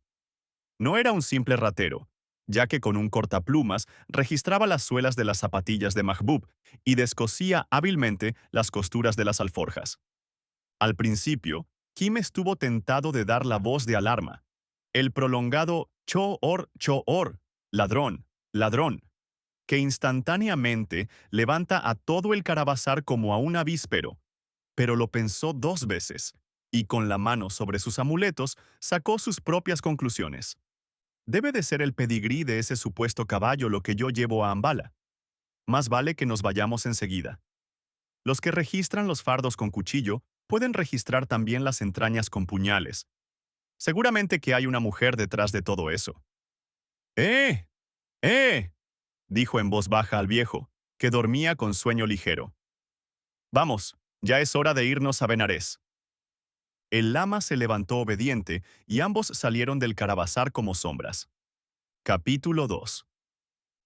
A: No era un simple ratero, ya que con un cortaplumas registraba las suelas de las zapatillas de Mahbub y descosía hábilmente las costuras de las alforjas. Al principio, Kim estuvo tentado de dar la voz de alarma, el prolongado cho-or, ladrón, ladrón, que instantáneamente levanta a todo el caravasar como a un avíspero, pero lo pensó 2 veces, y con la mano sobre sus amuletos sacó sus propias conclusiones. Debe de ser el pedigrí de ese supuesto caballo lo que yo llevo a Ambala. Más vale que nos vayamos enseguida. Los que registran los fardos con cuchillo pueden registrar también las entrañas con puñales. Seguramente que hay una mujer detrás de todo eso. ¡Eh! ¡Eh! Dijo en voz baja al viejo, que dormía con sueño ligero. Vamos, ya es hora de irnos a Benarés. El lama se levantó obediente y ambos salieron del caravasar como sombras. Capítulo 2.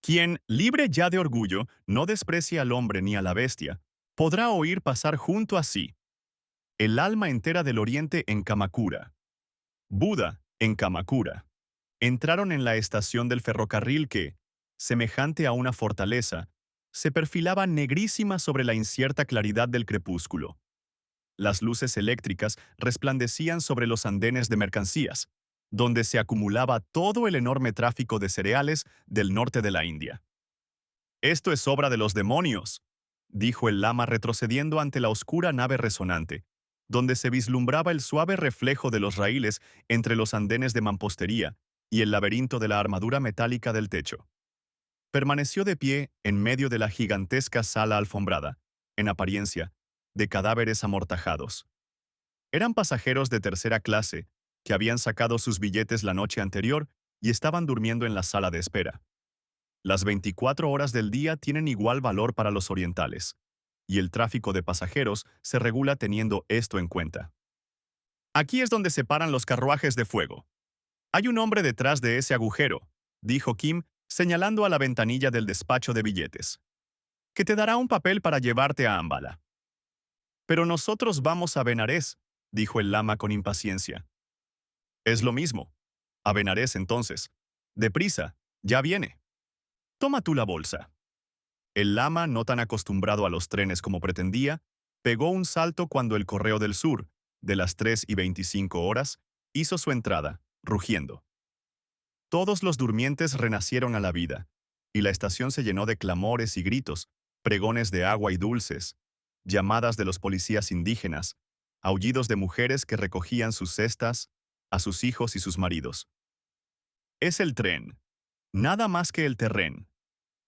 A: Quien, libre ya de orgullo, no desprecia al hombre ni a la bestia, podrá oír pasar junto a sí el alma entera del oriente en Kamakura. Buda, en Kamakura. Entraron en la estación del ferrocarril que, semejante a una fortaleza, se perfilaba negrísima sobre la incierta claridad del crepúsculo. Las luces eléctricas resplandecían sobre los andenes de mercancías, donde se acumulaba todo el enorme tráfico de cereales del norte de la India. «Esto es obra de los demonios», dijo el lama retrocediendo ante la oscura nave resonante, donde se vislumbraba el suave reflejo de los raíles entre los andenes de mampostería y el laberinto de la armadura metálica del techo. Permaneció de pie en medio de la gigantesca sala alfombrada, en apariencia, de cadáveres amortajados. Eran pasajeros de tercera clase, que habían sacado sus billetes la noche anterior y estaban durmiendo en la sala de espera. Las 24 horas del día tienen igual valor para los orientales, y el tráfico de pasajeros se regula teniendo esto en cuenta. Aquí es donde se paran los carruajes de fuego. Hay un hombre detrás de ese agujero, dijo Kim, señalando a la ventanilla del despacho de billetes, que te dará un papel para llevarte a Ambala. Pero nosotros vamos a Benarés, dijo el lama con impaciencia. Es lo mismo. A Benarés entonces. Deprisa, ya viene. Toma tú la bolsa. El lama, no tan acostumbrado a los trenes como pretendía, pegó un salto cuando el Correo del Sur, de las 3:25, hizo su entrada, rugiendo. Todos los durmientes renacieron a la vida, y la estación se llenó de clamores y gritos, pregones de agua y dulces, llamadas de los policías indígenas, aullidos de mujeres que recogían sus cestas, a sus hijos y sus maridos. Es el tren. Nada más que el terrén.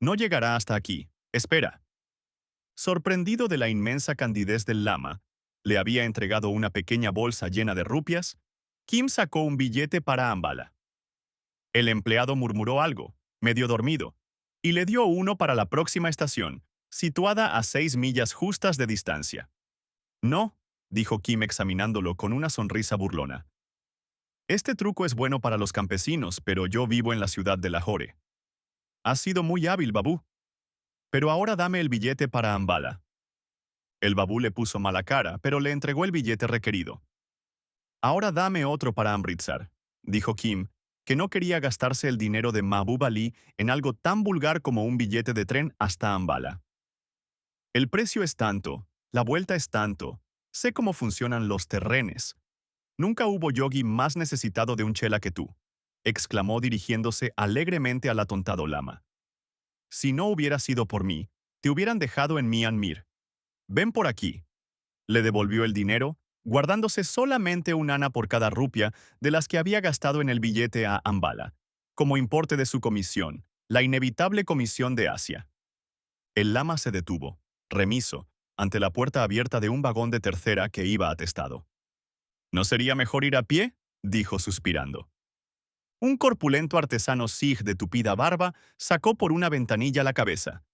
A: No llegará hasta aquí. Espera. Sorprendido de la inmensa candidez del lama, le había entregado una pequeña bolsa llena de rupias. Kim sacó un billete para Ambala. El empleado murmuró algo, medio dormido, y le dio uno para la próxima estación, situada a 6 millas justas de distancia. No, dijo Kim examinándolo con una sonrisa burlona. Este truco es bueno para los campesinos, pero yo vivo en la ciudad de Lahore. Has sido muy hábil, Babú. Pero ahora dame el billete para Ambala. El babú le puso mala cara, pero le entregó el billete requerido. Ahora dame otro para Amritsar, dijo Kim, que no quería gastarse el dinero de Mahbub Ali en algo tan vulgar como un billete de tren hasta Ambala. El precio es tanto, la vuelta es tanto, sé cómo funcionan los terrenes. Nunca hubo yogi más necesitado de un chela que tú, exclamó dirigiéndose alegremente al atontado lama. Si no hubiera sido por mí, te hubieran dejado en Myanmar. Ven por aquí. Le devolvió el dinero, guardándose solamente un ana por cada rupia de las que había gastado en el billete a Ambala, como importe de su comisión, la inevitable comisión de Asia. El lama se detuvo, remiso, ante la puerta abierta de un vagón de tercera que iba atestado. ¿No sería mejor ir a pie?, dijo suspirando. Un corpulento artesano sig de tupida barba sacó por una ventanilla la cabeza.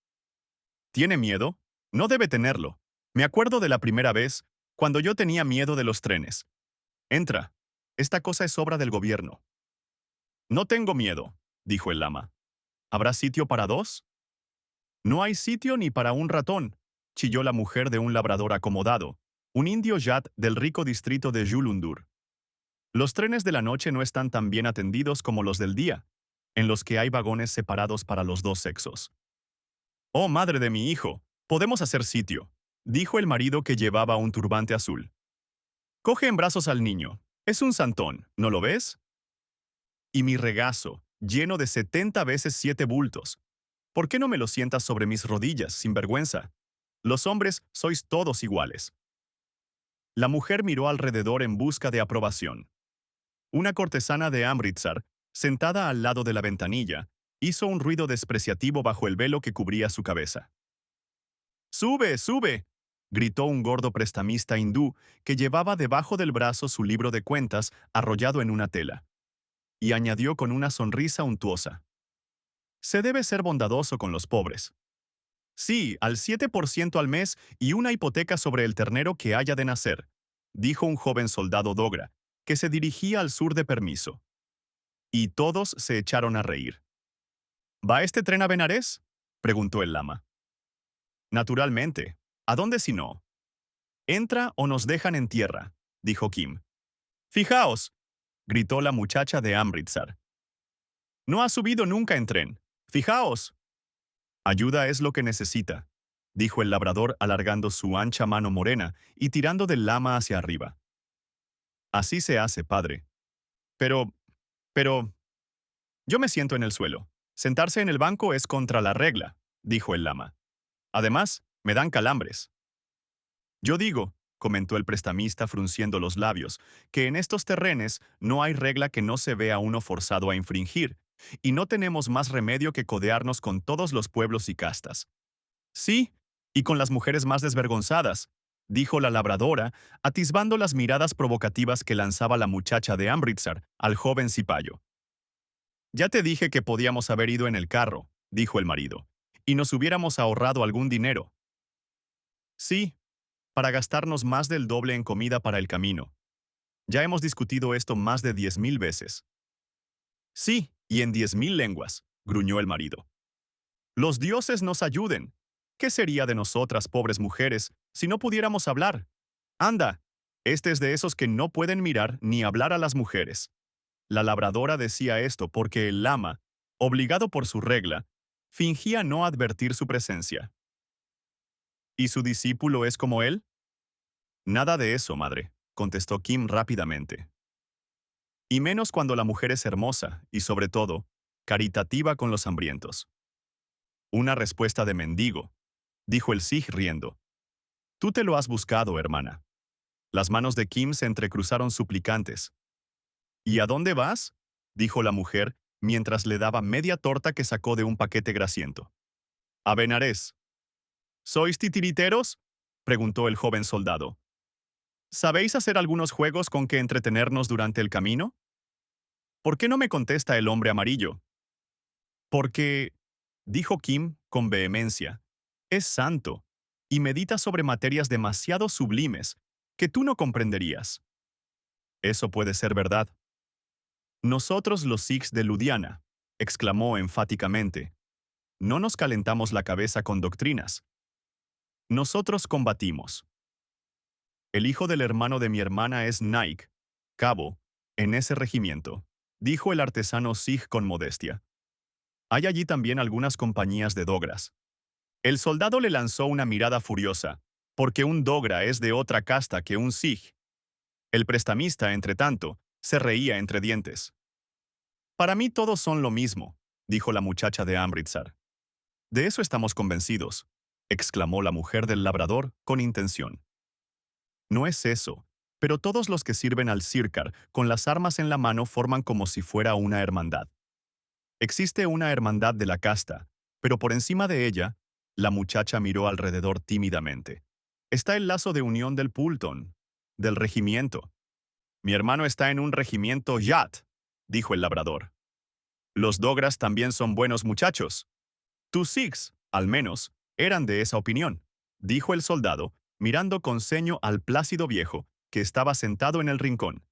A: ¿Tiene miedo? No debe tenerlo. Me acuerdo de la primera vez, cuando yo tenía miedo de los trenes. Entra. Esta cosa es obra del gobierno. No tengo miedo, dijo el lama. ¿Habrá sitio para dos? No hay sitio ni para un ratón, chilló la mujer de un labrador acomodado, un indio yat del rico distrito de Yulundur. Los trenes de la noche no están tan bien atendidos como los del día, en los que hay vagones separados para los dos sexos. Oh, madre de mi hijo, podemos hacer sitio, dijo el marido que llevaba un turbante azul. Coge en brazos al niño. Es un santón, ¿no lo ves? Y mi regazo, lleno de 70 veces 7 bultos. ¿Por qué no me lo sientas sobre mis rodillas, sin vergüenza? Los hombres sois todos iguales. La mujer miró alrededor en busca de aprobación. Una cortesana de Amritsar, sentada al lado de la ventanilla, hizo un ruido despreciativo bajo el velo que cubría su cabeza. ¡Sube, sube!, gritó un gordo prestamista hindú que llevaba debajo del brazo su libro de cuentas arrollado en una tela. Y añadió con una sonrisa untuosa. Se debe ser bondadoso con los pobres. Sí, al 7% al mes y una hipoteca sobre el ternero que haya de nacer, dijo un joven soldado dogra, que se dirigía al sur de permiso. Y todos se echaron a reír. ¿Va este tren a Benarés?, preguntó el lama. Naturalmente. ¿A dónde si no? Entra o nos dejan en tierra, dijo Kim. Fijaos, gritó la muchacha de Amritsar. No ha subido nunca en tren. Fijaos. Ayuda es lo que necesita, dijo el labrador alargando su ancha mano morena y tirando del lama hacia arriba. Así se hace, padre. Pero... Yo me siento en el suelo. Sentarse en el banco es contra la regla, dijo el lama. Además, me dan calambres. Yo digo, comentó el prestamista frunciendo los labios, que en estos terrenos no hay regla que no se vea uno forzado a infringir, y no tenemos más remedio que codearnos con todos los pueblos y castas. Sí, y con las mujeres más desvergonzadas, dijo la labradora, atisbando las miradas provocativas que lanzaba la muchacha de Amritsar al joven cipayo. Ya te dije que podíamos haber ido en el carro, dijo el marido, y nos hubiéramos ahorrado algún dinero. Sí, para gastarnos más del doble en comida para el camino. Ya hemos discutido esto más de 10.000 veces. Sí, y en 10.000 lenguas, gruñó el marido. Los dioses nos ayuden. ¿Qué sería de nosotras, pobres mujeres, si no pudiéramos hablar? Anda, este es de esos que no pueden mirar ni hablar a las mujeres. La labradora decía esto porque el lama, obligado por su regla, fingía no advertir su presencia. ¿Y su discípulo es como él? Nada de eso, madre, contestó Kim rápidamente. Y menos cuando la mujer es hermosa y, sobre todo, caritativa con los hambrientos. Una respuesta de mendigo, dijo el Sig riendo. Tú te lo has buscado, hermana. Las manos de Kim se entrecruzaron suplicantes. ¿Y a dónde vas?, dijo la mujer, mientras le daba media torta que sacó de un paquete grasiento. A Benarés. ¿Sois titiriteros?, preguntó el joven soldado. ¿Sabéis hacer algunos juegos con que entretenernos durante el camino? ¿Por qué no me contesta el hombre amarillo? Porque, dijo Kim con vehemencia, es santo y medita sobre materias demasiado sublimes que tú no comprenderías. Eso puede ser verdad. Nosotros los Sikhs de Ludhiana, exclamó enfáticamente, no nos calentamos la cabeza con doctrinas. Nosotros combatimos. El hijo del hermano de mi hermana es Naik, cabo, en ese regimiento, dijo el artesano Sikh con modestia. Hay allí también algunas compañías de dogras. El soldado le lanzó una mirada furiosa, porque un dogra es de otra casta que un Sikh. El prestamista, entre tanto, se reía entre dientes. Para mí todos son lo mismo, dijo la muchacha de Amritsar. De eso estamos convencidos, exclamó la mujer del labrador con intención. No es eso, pero todos los que sirven al Sirkar con las armas en la mano forman como si fuera una hermandad. Existe una hermandad de la casta, pero por encima de ella, la muchacha miró alrededor tímidamente. Está el lazo de unión del Pulton, del regimiento. Mi hermano está en un regimiento Yat, dijo el labrador. Los Dogras también son buenos muchachos. Tus Sikhs, al menos, eran de esa opinión, dijo el soldado, mirando con ceño al plácido viejo, que estaba sentado en el rincón.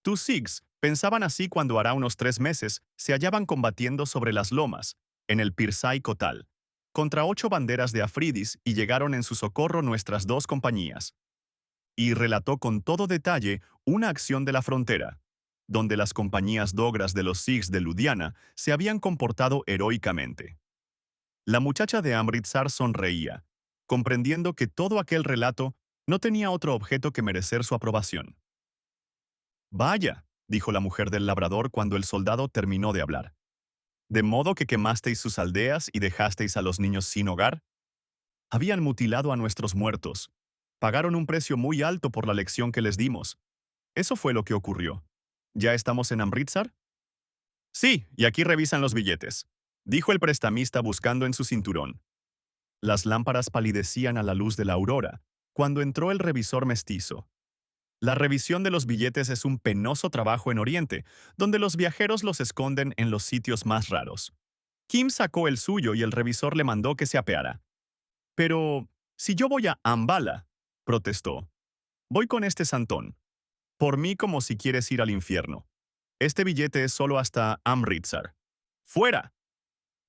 A: Tus Sikhs pensaban así cuando hará unos 3 meses se hallaban combatiendo sobre las lomas, en el Pirsai Kotal, contra 8 banderas de Afridis y llegaron en su socorro nuestras 2 compañías. Y relató con todo detalle una acción de la frontera, donde las compañías dogras de los Sikhs de Ludhiana se habían comportado heroicamente. La muchacha de Amritsar sonreía, comprendiendo que todo aquel relato no tenía otro objeto que merecer su aprobación. Vaya, dijo la mujer del labrador cuando el soldado terminó de hablar. ¿De modo que quemasteis sus aldeas y dejasteis a los niños sin hogar? Habían mutilado a nuestros muertos. Pagaron un precio muy alto por la lección que les dimos. Eso fue lo que ocurrió. ¿Ya estamos en Amritsar? Sí, y aquí revisan los billetes, dijo el prestamista buscando en su cinturón. Las lámparas palidecían a la luz de la aurora, cuando entró el revisor mestizo. La revisión de los billetes es un penoso trabajo en Oriente, donde los viajeros los esconden en los sitios más raros. Kim sacó el suyo y el revisor le mandó que se apeara. Pero, si yo voy a Ambala, protestó. Voy con este santón. Por mí como si quieres ir al infierno. Este billete es solo hasta Amritsar. ¡Fuera!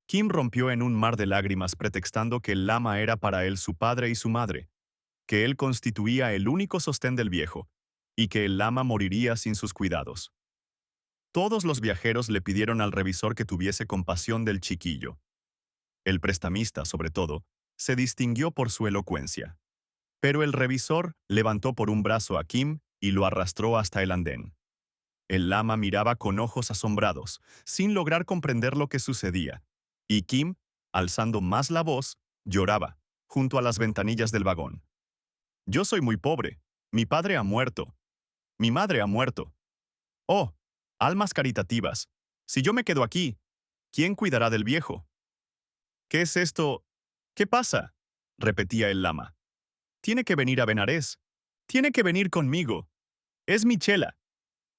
A: Kim rompió en un mar de lágrimas pretextando que el lama era para él su padre y su madre, que él constituía el único sostén del viejo, y que el lama moriría sin sus cuidados. Todos los viajeros le pidieron al revisor que tuviese compasión del chiquillo. El prestamista, sobre todo, se distinguió por su elocuencia. Pero el revisor levantó por un brazo a Kim y lo arrastró hasta el andén. El lama miraba con ojos asombrados, sin lograr comprender lo que sucedía, y Kim, alzando más la voz, lloraba, junto a las ventanillas del vagón. Yo soy muy pobre. Mi padre ha muerto. Mi madre ha muerto. Oh, almas caritativas. Si yo me quedo aquí, ¿quién cuidará del viejo? ¿Qué es esto? ¿Qué pasa? Repetía el lama. Tiene que venir a Benarés. Tiene que venir conmigo. Es mi chela.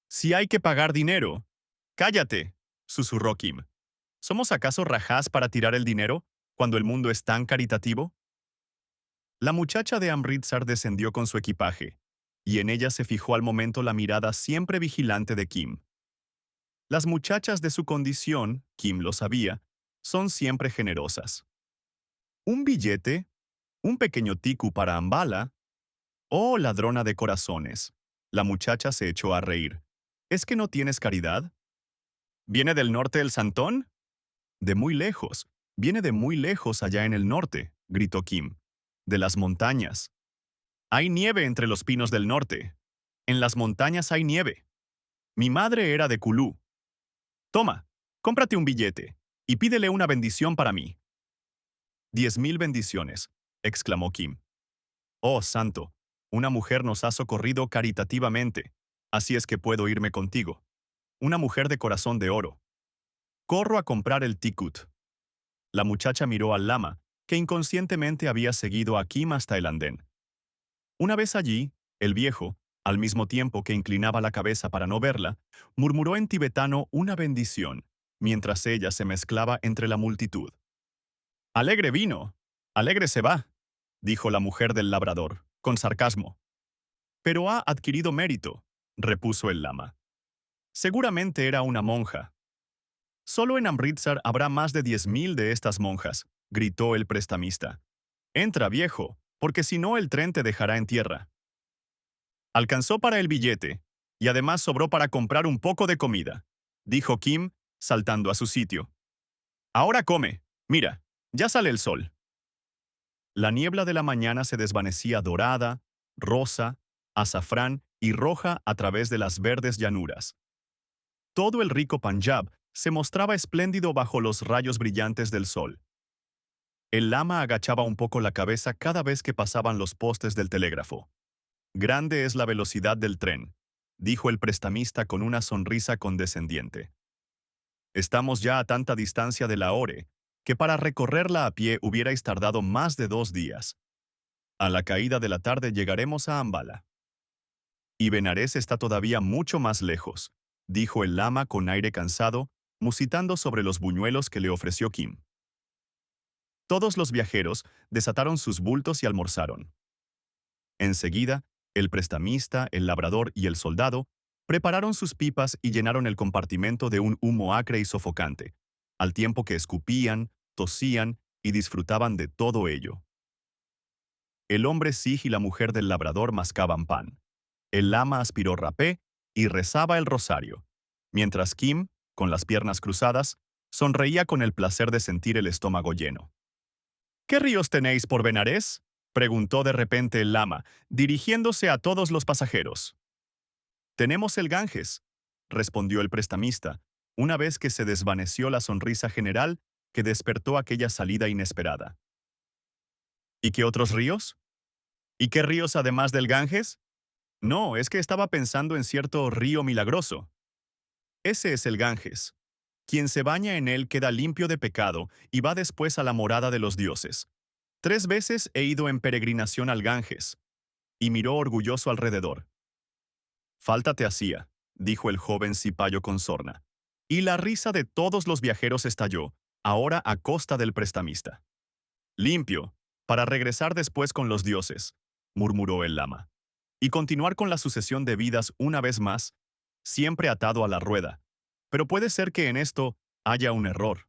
A: Si hay que pagar dinero. Cállate, susurró Kim. ¿Somos acaso rajás para tirar el dinero cuando el mundo es tan caritativo? La muchacha de Amritsar descendió con su equipaje, y en ella se fijó al momento la mirada siempre vigilante de Kim. Las muchachas de su condición, Kim lo sabía, son siempre generosas. ¿Un billete? ¿Un pequeño tiku para Ambala? Oh, ladrona de corazones. La muchacha se echó a reír. ¿Es que no tienes caridad? ¿Viene del norte el santón? De muy lejos. Viene de muy lejos allá en el norte, gritó Kim. De las montañas. Hay nieve entre los pinos del norte. En las montañas hay nieve. Mi madre era de Kulú. Toma, cómprate un billete y pídele una bendición para mí. 10,000 bendiciones, exclamó Kim. Oh, santo, una mujer nos ha socorrido caritativamente, así es que puedo irme contigo. Una mujer de corazón de oro. Corro a comprar el tikut. La muchacha miró al lama, que inconscientemente había seguido a Kim hasta el andén. Una vez allí, el viejo, al mismo tiempo que inclinaba la cabeza para no verla, murmuró en tibetano una bendición, mientras ella se mezclaba entre la multitud. «Alegre vino, alegre se va», dijo la mujer del labrador, con sarcasmo. «Pero ha adquirido mérito», repuso el lama. «Seguramente era una monja». «Solo en Amritsar habrá más de 10,000 de estas monjas», gritó el prestamista. «Entra, viejo, porque si no el tren te dejará en tierra». Alcanzó para el billete, y además sobró para comprar un poco de comida, dijo Kim, saltando a su sitio. «Ahora come, mira, ya sale el sol». La niebla de la mañana se desvanecía dorada, rosa, azafrán y roja a través de las verdes llanuras. Todo el rico Panjab se mostraba espléndido bajo los rayos brillantes del sol. El lama agachaba un poco la cabeza cada vez que pasaban los postes del telégrafo. «Grande es la velocidad del tren», dijo el prestamista con una sonrisa condescendiente. «Estamos ya a tanta distancia de Lahore, que para recorrerla a pie hubierais tardado más de 2 días». A la caída de la tarde llegaremos a Ambala. Y Benares está todavía mucho más lejos, dijo el lama con aire cansado, musitando sobre los buñuelos que le ofreció Kim. Todos los viajeros desataron sus bultos y almorzaron. Enseguida, el prestamista, el labrador y el soldado prepararon sus pipas y llenaron el compartimento de un humo acre y sofocante, al tiempo que escupían, tosían y disfrutaban de todo ello. El hombre Sig y la mujer del labrador mascaban pan. El lama aspiró rapé y rezaba el rosario, mientras Kim, con las piernas cruzadas, sonreía con el placer de sentir el estómago lleno. ¿Qué ríos tenéis por Benares?, preguntó de repente el lama, dirigiéndose a todos los pasajeros. Tenemos el Ganges, respondió el prestamista, una vez que se desvaneció la sonrisa general que despertó aquella salida inesperada. ¿Y qué otros ríos? ¿Y qué ríos además del Ganges? No, es que estaba pensando en cierto río milagroso. Ese es el Ganges. Quien se baña en él queda limpio de pecado y va después a la morada de los dioses. 3 veces he ido en peregrinación al Ganges. Y miró orgulloso alrededor. Falta te hacía, dijo el joven cipayo con sorna. Y la risa de todos los viajeros estalló, ahora a costa del prestamista. Limpio, para regresar después con los dioses, murmuró el lama. Y continuar con la sucesión de vidas una vez más, siempre atado a la rueda. Pero puede ser que en esto haya un error.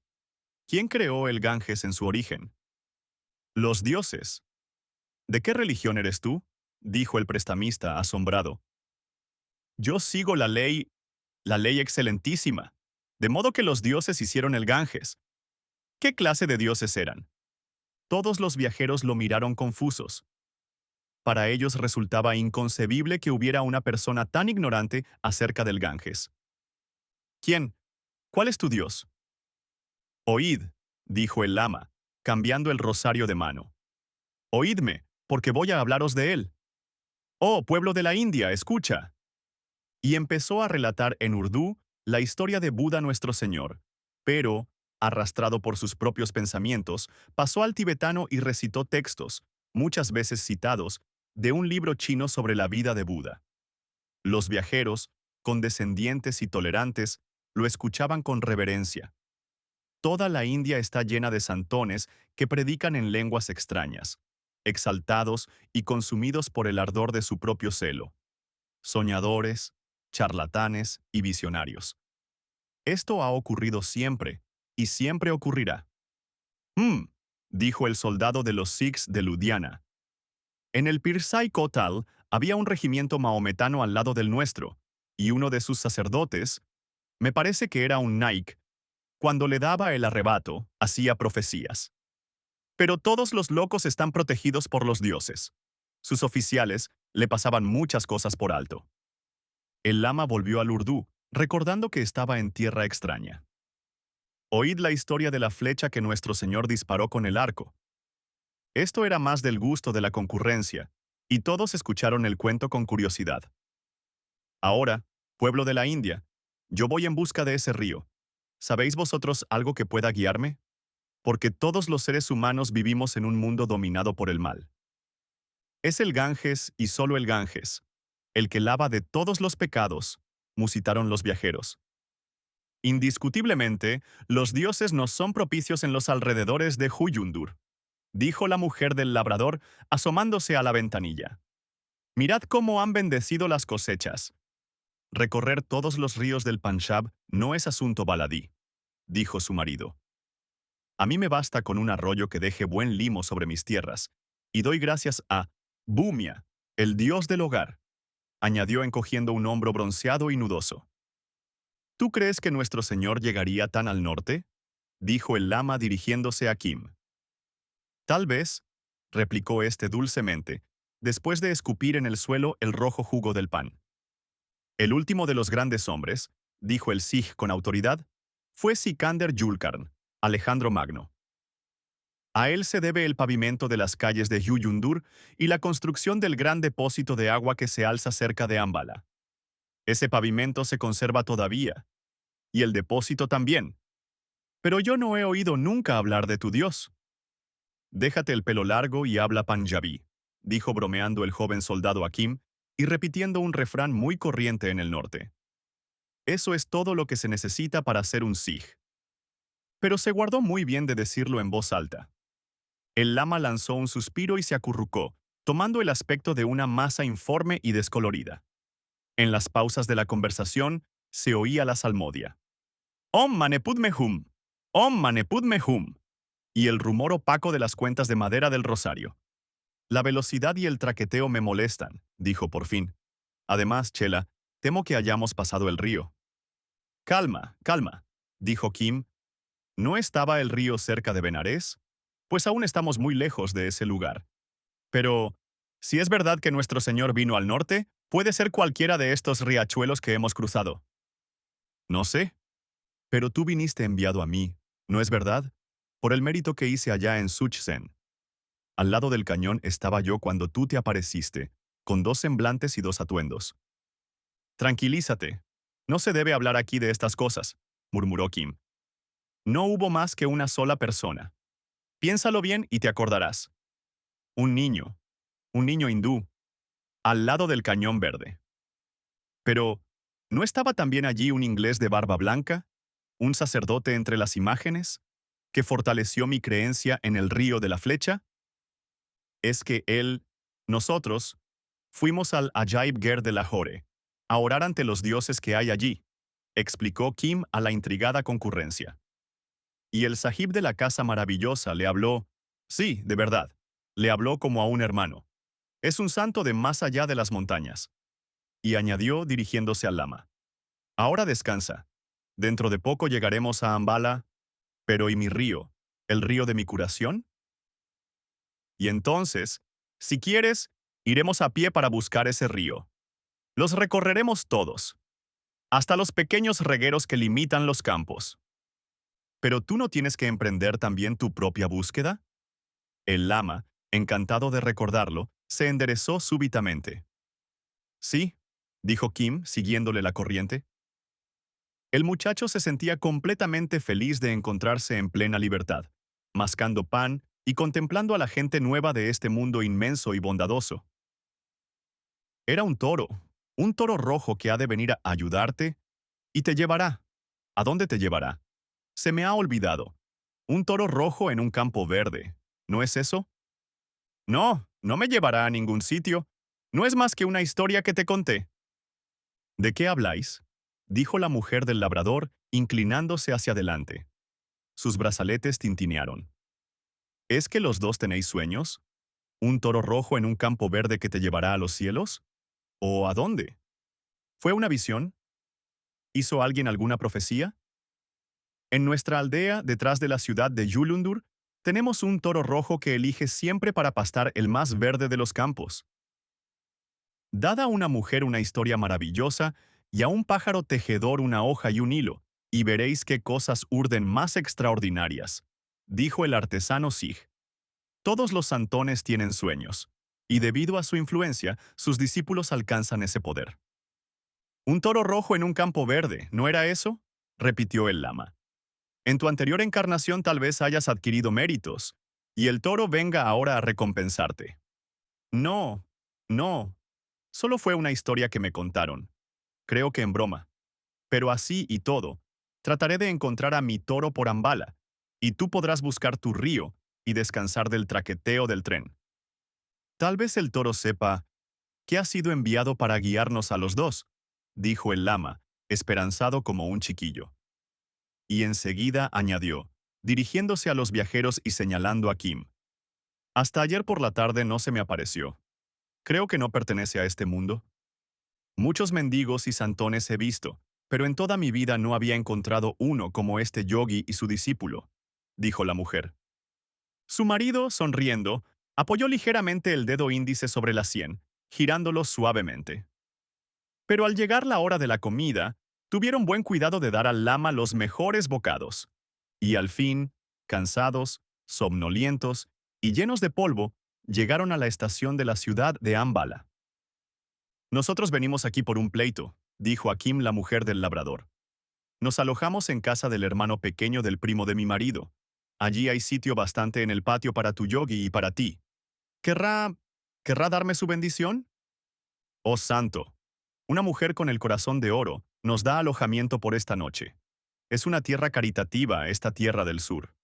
A: ¿Quién creó el Ganges en su origen? Los dioses. ¿De qué religión eres tú?, dijo el prestamista asombrado. Yo sigo la ley excelentísima, de modo que los dioses hicieron el Ganges. ¿Qué clase de dioses eran? Todos los viajeros lo miraron confusos. Para ellos resultaba inconcebible que hubiera una persona tan ignorante acerca del Ganges. ¿Quién? ¿Cuál es tu dios? Oíd, dijo el lama, cambiando el rosario de mano. Oídme, porque voy a hablaros de él. Oh, pueblo de la India, escucha. Y empezó a relatar en urdú la historia de Buda nuestro Señor, pero, arrastrado por sus propios pensamientos, pasó al tibetano y recitó textos, muchas veces citados, de un libro chino sobre la vida de Buda. Los viajeros, condescendientes y tolerantes, lo escuchaban con reverencia. Toda la India está llena de santones que predican en lenguas extrañas, exaltados y consumidos por el ardor de su propio celo. Soñadores, charlatanes y visionarios. Esto ha ocurrido siempre, y siempre ocurrirá. Dijo el soldado de los Sikhs de Ludhiana. En el Pirsai Kotal había un regimiento maometano al lado del nuestro, y uno de sus sacerdotes, me parece que era un naik, cuando le daba el arrebato, hacía profecías. Pero todos los locos están protegidos por los dioses. Sus oficiales le pasaban muchas cosas por alto. El lama volvió al urdú, recordando que estaba en tierra extraña. Oíd la historia de la flecha que nuestro Señor disparó con el arco. Esto era más del gusto de la concurrencia, y todos escucharon el cuento con curiosidad. Ahora, pueblo de la India, yo voy en busca de ese río. ¿Sabéis vosotros algo que pueda guiarme? Porque todos los seres humanos vivimos en un mundo dominado por el mal. Es el Ganges y solo el Ganges, el que lava de todos los pecados, musitaron los viajeros. Indiscutiblemente, los dioses nos son propicios en los alrededores de Huyundur, dijo la mujer del labrador, asomándose a la ventanilla. Mirad cómo han bendecido las cosechas. Recorrer todos los ríos del Panjab no es asunto baladí, dijo su marido. A mí me basta con un arroyo que deje buen limo sobre mis tierras, y doy gracias a Bhumia, el dios del hogar, añadió encogiendo un hombro bronceado y nudoso. ¿Tú crees que nuestro señor llegaría tan al norte?, dijo el lama dirigiéndose a Kim. Tal vez, replicó éste dulcemente, después de escupir en el suelo el rojo jugo del pan. El último de los grandes hombres, dijo el Sikh con autoridad, fue Sikander Julkarn, Alejandro Magno. A él se debe el pavimento de las calles de Huyundur y la construcción del gran depósito de agua que se alza cerca de Ambala. Ese pavimento se conserva todavía, y el depósito también. Pero yo no he oído nunca hablar de tu Dios. Déjate el pelo largo y habla panjabí, dijo bromeando el joven soldado a Kim, y repitiendo un refrán muy corriente en el norte. Eso es todo lo que se necesita para ser un Sikh. Pero se guardó muy bien de decirlo en voz alta. El lama lanzó un suspiro y se acurrucó, tomando el aspecto de una masa informe y descolorida. En las pausas de la conversación se oía la salmodia. Om mane padme hum, Om mane padme hum, y el rumor opaco de las cuentas de madera del rosario. La velocidad y el traqueteo me molestan, dijo por fin. Además, Chela, temo que hayamos pasado el río. Calma, calma, dijo Kim. ¿No estaba el río cerca de Benarés? Pues aún estamos muy lejos de ese lugar. Pero, si es verdad que nuestro Señor vino al norte, puede ser cualquiera de estos riachuelos que hemos cruzado. No sé, pero tú viniste enviado a mí, ¿no es verdad? Por el mérito que hice allá en Suchsen. Al lado del cañón estaba yo cuando tú te apareciste, con 2 semblantes y 2 atuendos. Tranquilízate. No se debe hablar aquí de estas cosas, murmuró Kim. No hubo más que una sola persona. Piénsalo bien y te acordarás. Un niño hindú, al lado del cañón verde. Pero, ¿no estaba también allí un inglés de barba blanca, un sacerdote entre las imágenes, que fortaleció mi creencia en el río de la flecha? Es que nosotros, fuimos al Ajaib Gher de Lahore, a orar ante los dioses que hay allí, explicó Kim a la intrigada concurrencia. Y el sahib de la casa maravillosa le habló, sí, de verdad, le habló como a un hermano. Es un santo de más allá de las montañas. Y añadió dirigiéndose al lama. Ahora descansa. Dentro de poco llegaremos a Ambala, pero ¿y mi río? ¿El río de mi curación? Y entonces, si quieres, iremos a pie para buscar ese río. Los recorreremos todos, hasta los pequeños regueros que limitan los campos. ¿Pero tú no tienes que emprender también tu propia búsqueda? El lama, encantado de recordarlo, se enderezó súbitamente. Sí, dijo Kim, siguiéndole la corriente. El muchacho se sentía completamente feliz de encontrarse en plena libertad, mascando pan y contemplando a la gente nueva de este mundo inmenso y bondadoso. Era un toro rojo que ha de venir a ayudarte y te llevará. ¿A dónde te llevará? Se me ha olvidado. Un toro rojo en un campo verde. ¿No es eso? No, no me llevará a ningún sitio. No es más que una historia que te conté. ¿De qué habláis? Dijo la mujer del labrador, inclinándose hacia adelante. Sus brazaletes tintinearon. ¿Es que los dos tenéis sueños? ¿Un toro rojo en un campo verde que te llevará a los cielos? ¿O a dónde? ¿Fue una visión? ¿Hizo alguien alguna profecía? En nuestra aldea, detrás de la ciudad de Yulundur, tenemos un toro rojo que elige siempre para pastar el más verde de los campos. Dad a una mujer una historia maravillosa y a un pájaro tejedor una hoja y un hilo, y veréis qué cosas urden más extraordinarias, dijo el artesano Sig. Todos los santones tienen sueños, y debido a su influencia, sus discípulos alcanzan ese poder. Un toro rojo en un campo verde, ¿no era eso? Repitió el lama. En tu anterior encarnación tal vez hayas adquirido méritos, y el toro venga ahora a recompensarte. No, no, solo fue una historia que me contaron. Creo que en broma. Pero así y todo, trataré de encontrar a mi toro por Ambala, y tú podrás buscar tu río y descansar del traqueteo del tren. Tal vez el toro sepa que ha sido enviado para guiarnos a los dos, dijo el lama, esperanzado como un chiquillo. Y enseguida añadió, dirigiéndose a los viajeros y señalando a Kim. Hasta ayer por la tarde no se me apareció. Creo que no pertenece a este mundo. Muchos mendigos y santones he visto, pero en toda mi vida no había encontrado uno como este yogi y su discípulo, dijo la mujer. Su marido, sonriendo, apoyó ligeramente el dedo índice sobre la sien, girándolo suavemente. Pero al llegar la hora de la comida, tuvieron buen cuidado de dar al lama los mejores bocados. Y al fin, cansados, somnolientos y llenos de polvo, llegaron a la estación de la ciudad de Ambala. Nosotros venimos aquí por un pleito, dijo a Kim la mujer del labrador. Nos alojamos en casa del hermano pequeño del primo de mi marido. Allí hay sitio bastante en el patio para tu yogi y para ti. Querrá ¿Querrá darme su bendición? Oh santo, una mujer con el corazón de oro nos da alojamiento por esta noche. Es una tierra caritativa, esta tierra del sur.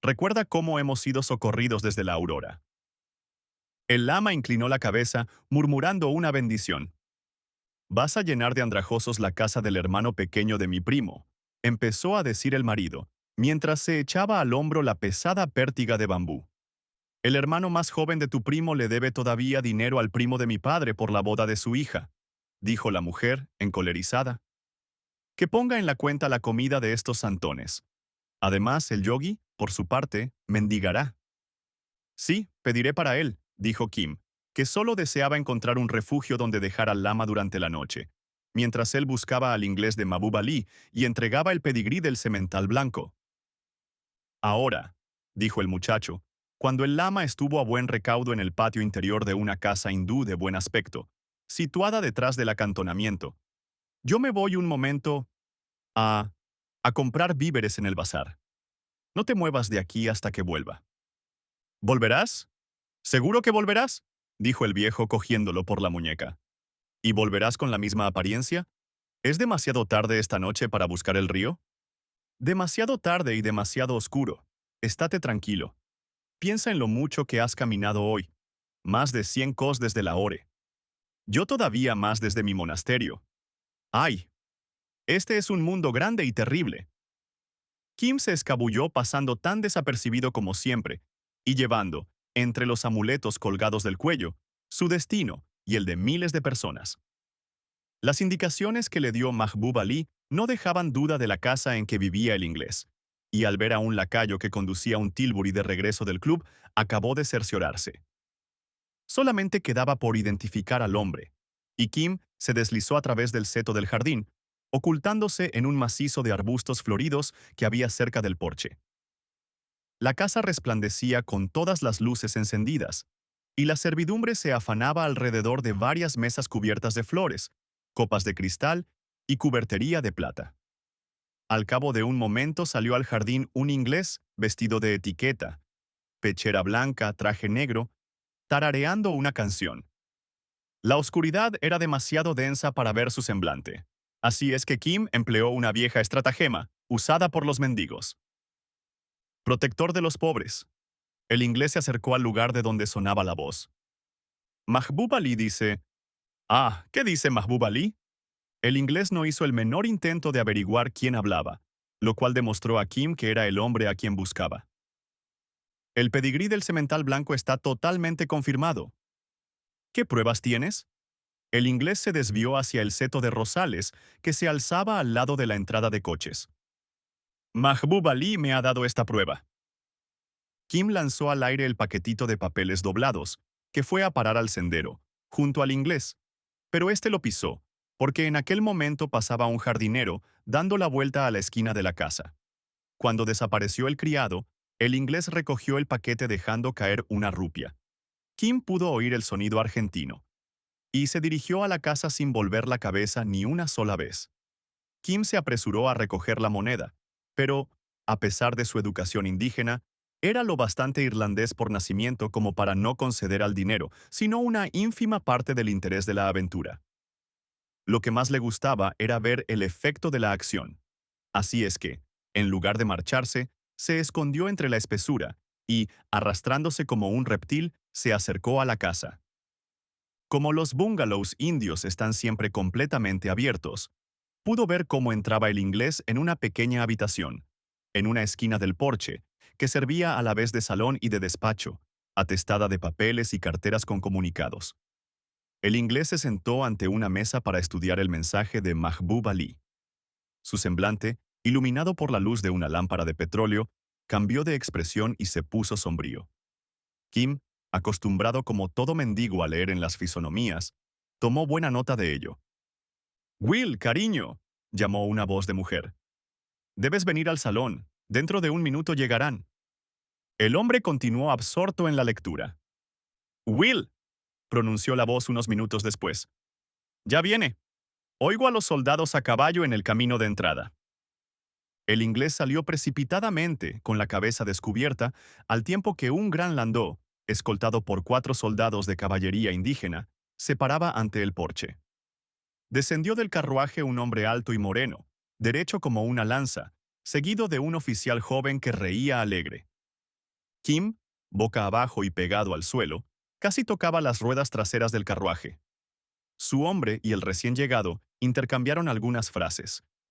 A: Recuerda cómo hemos sido socorridos desde la aurora. El lama inclinó la cabeza, murmurando una bendición. Vas a llenar de andrajosos la casa del hermano pequeño de mi primo, empezó a decir el marido, mientras se echaba al hombro la pesada pértiga de bambú. El hermano más joven de tu primo le debe todavía dinero al primo de mi padre por la boda de su hija, dijo la mujer, encolerizada. Que ponga en la cuenta la comida de estos santones. Además, el yogi, por su parte, mendigará. Sí, pediré para él, dijo Kim, que solo deseaba encontrar un refugio donde dejar al lama durante la noche, mientras él buscaba al inglés de Mahbub Ali y entregaba el pedigrí del semental blanco. Ahora, dijo el muchacho, cuando el lama estuvo a buen recaudo en el patio interior de una casa hindú de buen aspecto, situada detrás del acantonamiento, yo me voy un momento a... a comprar víveres en el bazar. No te muevas de aquí hasta que vuelva. ¿Volverás? ¿Seguro que volverás? Dijo el viejo cogiéndolo por la muñeca. ¿Y volverás con la misma apariencia? ¿Es demasiado tarde esta noche para buscar el río? Demasiado tarde y demasiado oscuro. Estate tranquilo. Piensa en lo mucho que has caminado hoy. Más de 100 cos desde la Ore. Yo todavía más desde mi monasterio. ¡Ay! Este es un mundo grande y terrible. Kim se escabulló pasando tan desapercibido como siempre, y llevando, entre los amuletos colgados del cuello, su destino y el de miles de personas. Las indicaciones que le dio Mahbub Ali no dejaban duda de la casa en que vivía el inglés, y al ver a un lacayo que conducía un Tilbury de regreso del club, acabó de cerciorarse. Solamente quedaba por identificar al hombre, y Kim se deslizó a través del seto del jardín, ocultándose en un macizo de arbustos floridos que había cerca del porche. La casa resplandecía con todas las luces encendidas, y la servidumbre se afanaba alrededor de varias mesas cubiertas de flores, copas de cristal y cubertería de plata. Al cabo de un momento salió al jardín un inglés vestido de etiqueta, pechera blanca, traje negro, tarareando una canción. La oscuridad era demasiado densa para ver su semblante. Así es que Kim empleó una vieja estratagema, usada por los mendigos. Protector de los pobres. El inglés se acercó al lugar de donde sonaba la voz. Mahbub Ali dice... Ah, ¿qué dice Mahbub Ali? El inglés no hizo el menor intento de averiguar quién hablaba, lo cual demostró a Kim que era el hombre a quien buscaba. El pedigrí del semental blanco está totalmente confirmado. ¿Qué pruebas tienes? El inglés se desvió hacia el seto de rosales que se alzaba al lado de la entrada de coches. Mahbub Ali me ha dado esta prueba. Kim lanzó al aire el paquetito de papeles doblados, que fue a parar al sendero, junto al inglés, pero este lo pisó, porque en aquel momento pasaba un jardinero dando la vuelta a la esquina de la casa. Cuando desapareció el criado, el inglés recogió el paquete dejando caer una rupia. Kim pudo oír el sonido argentino, y se dirigió a la casa sin volver la cabeza ni una sola vez. Kim se apresuró a recoger la moneda, pero, a pesar de su educación indígena, era lo bastante irlandés por nacimiento como para no conceder al dinero, sino una ínfima parte del interés de la aventura. Lo que más le gustaba era ver el efecto de la acción. Así es que, en lugar de marcharse, se escondió entre la espesura y, arrastrándose como un reptil, se acercó a la casa. Como los bungalows indios están siempre completamente abiertos, pudo ver cómo entraba el inglés en una pequeña habitación, en una esquina del porche, que servía a la vez de salón y de despacho, atestada de papeles y carteras con comunicados. El inglés se sentó ante una mesa para estudiar el mensaje de Mahbub Ali. Su semblante, iluminado por la luz de una lámpara de petróleo, cambió de expresión y se puso sombrío. Kim, acostumbrado como todo mendigo a leer en las fisonomías, tomó buena nota de ello. «Will, cariño», llamó una voz de mujer. «Debes venir al salón. Dentro de un minuto llegarán». El hombre continuó absorto en la lectura. «Will», pronunció la voz unos minutos después. «Ya viene. Oigo a los soldados a caballo en el camino de entrada». El inglés salió precipitadamente, con la cabeza descubierta, al tiempo que un gran landó, escoltado por 4 soldados de caballería indígena, se paraba ante el porche. Descendió del carruaje un hombre alto y moreno, derecho como una lanza, seguido de un oficial joven que reía alegre. Kim, boca abajo y pegado al suelo, casi tocaba las ruedas traseras del carruaje. Su hombre y el recién llegado intercambiaron algunas frases,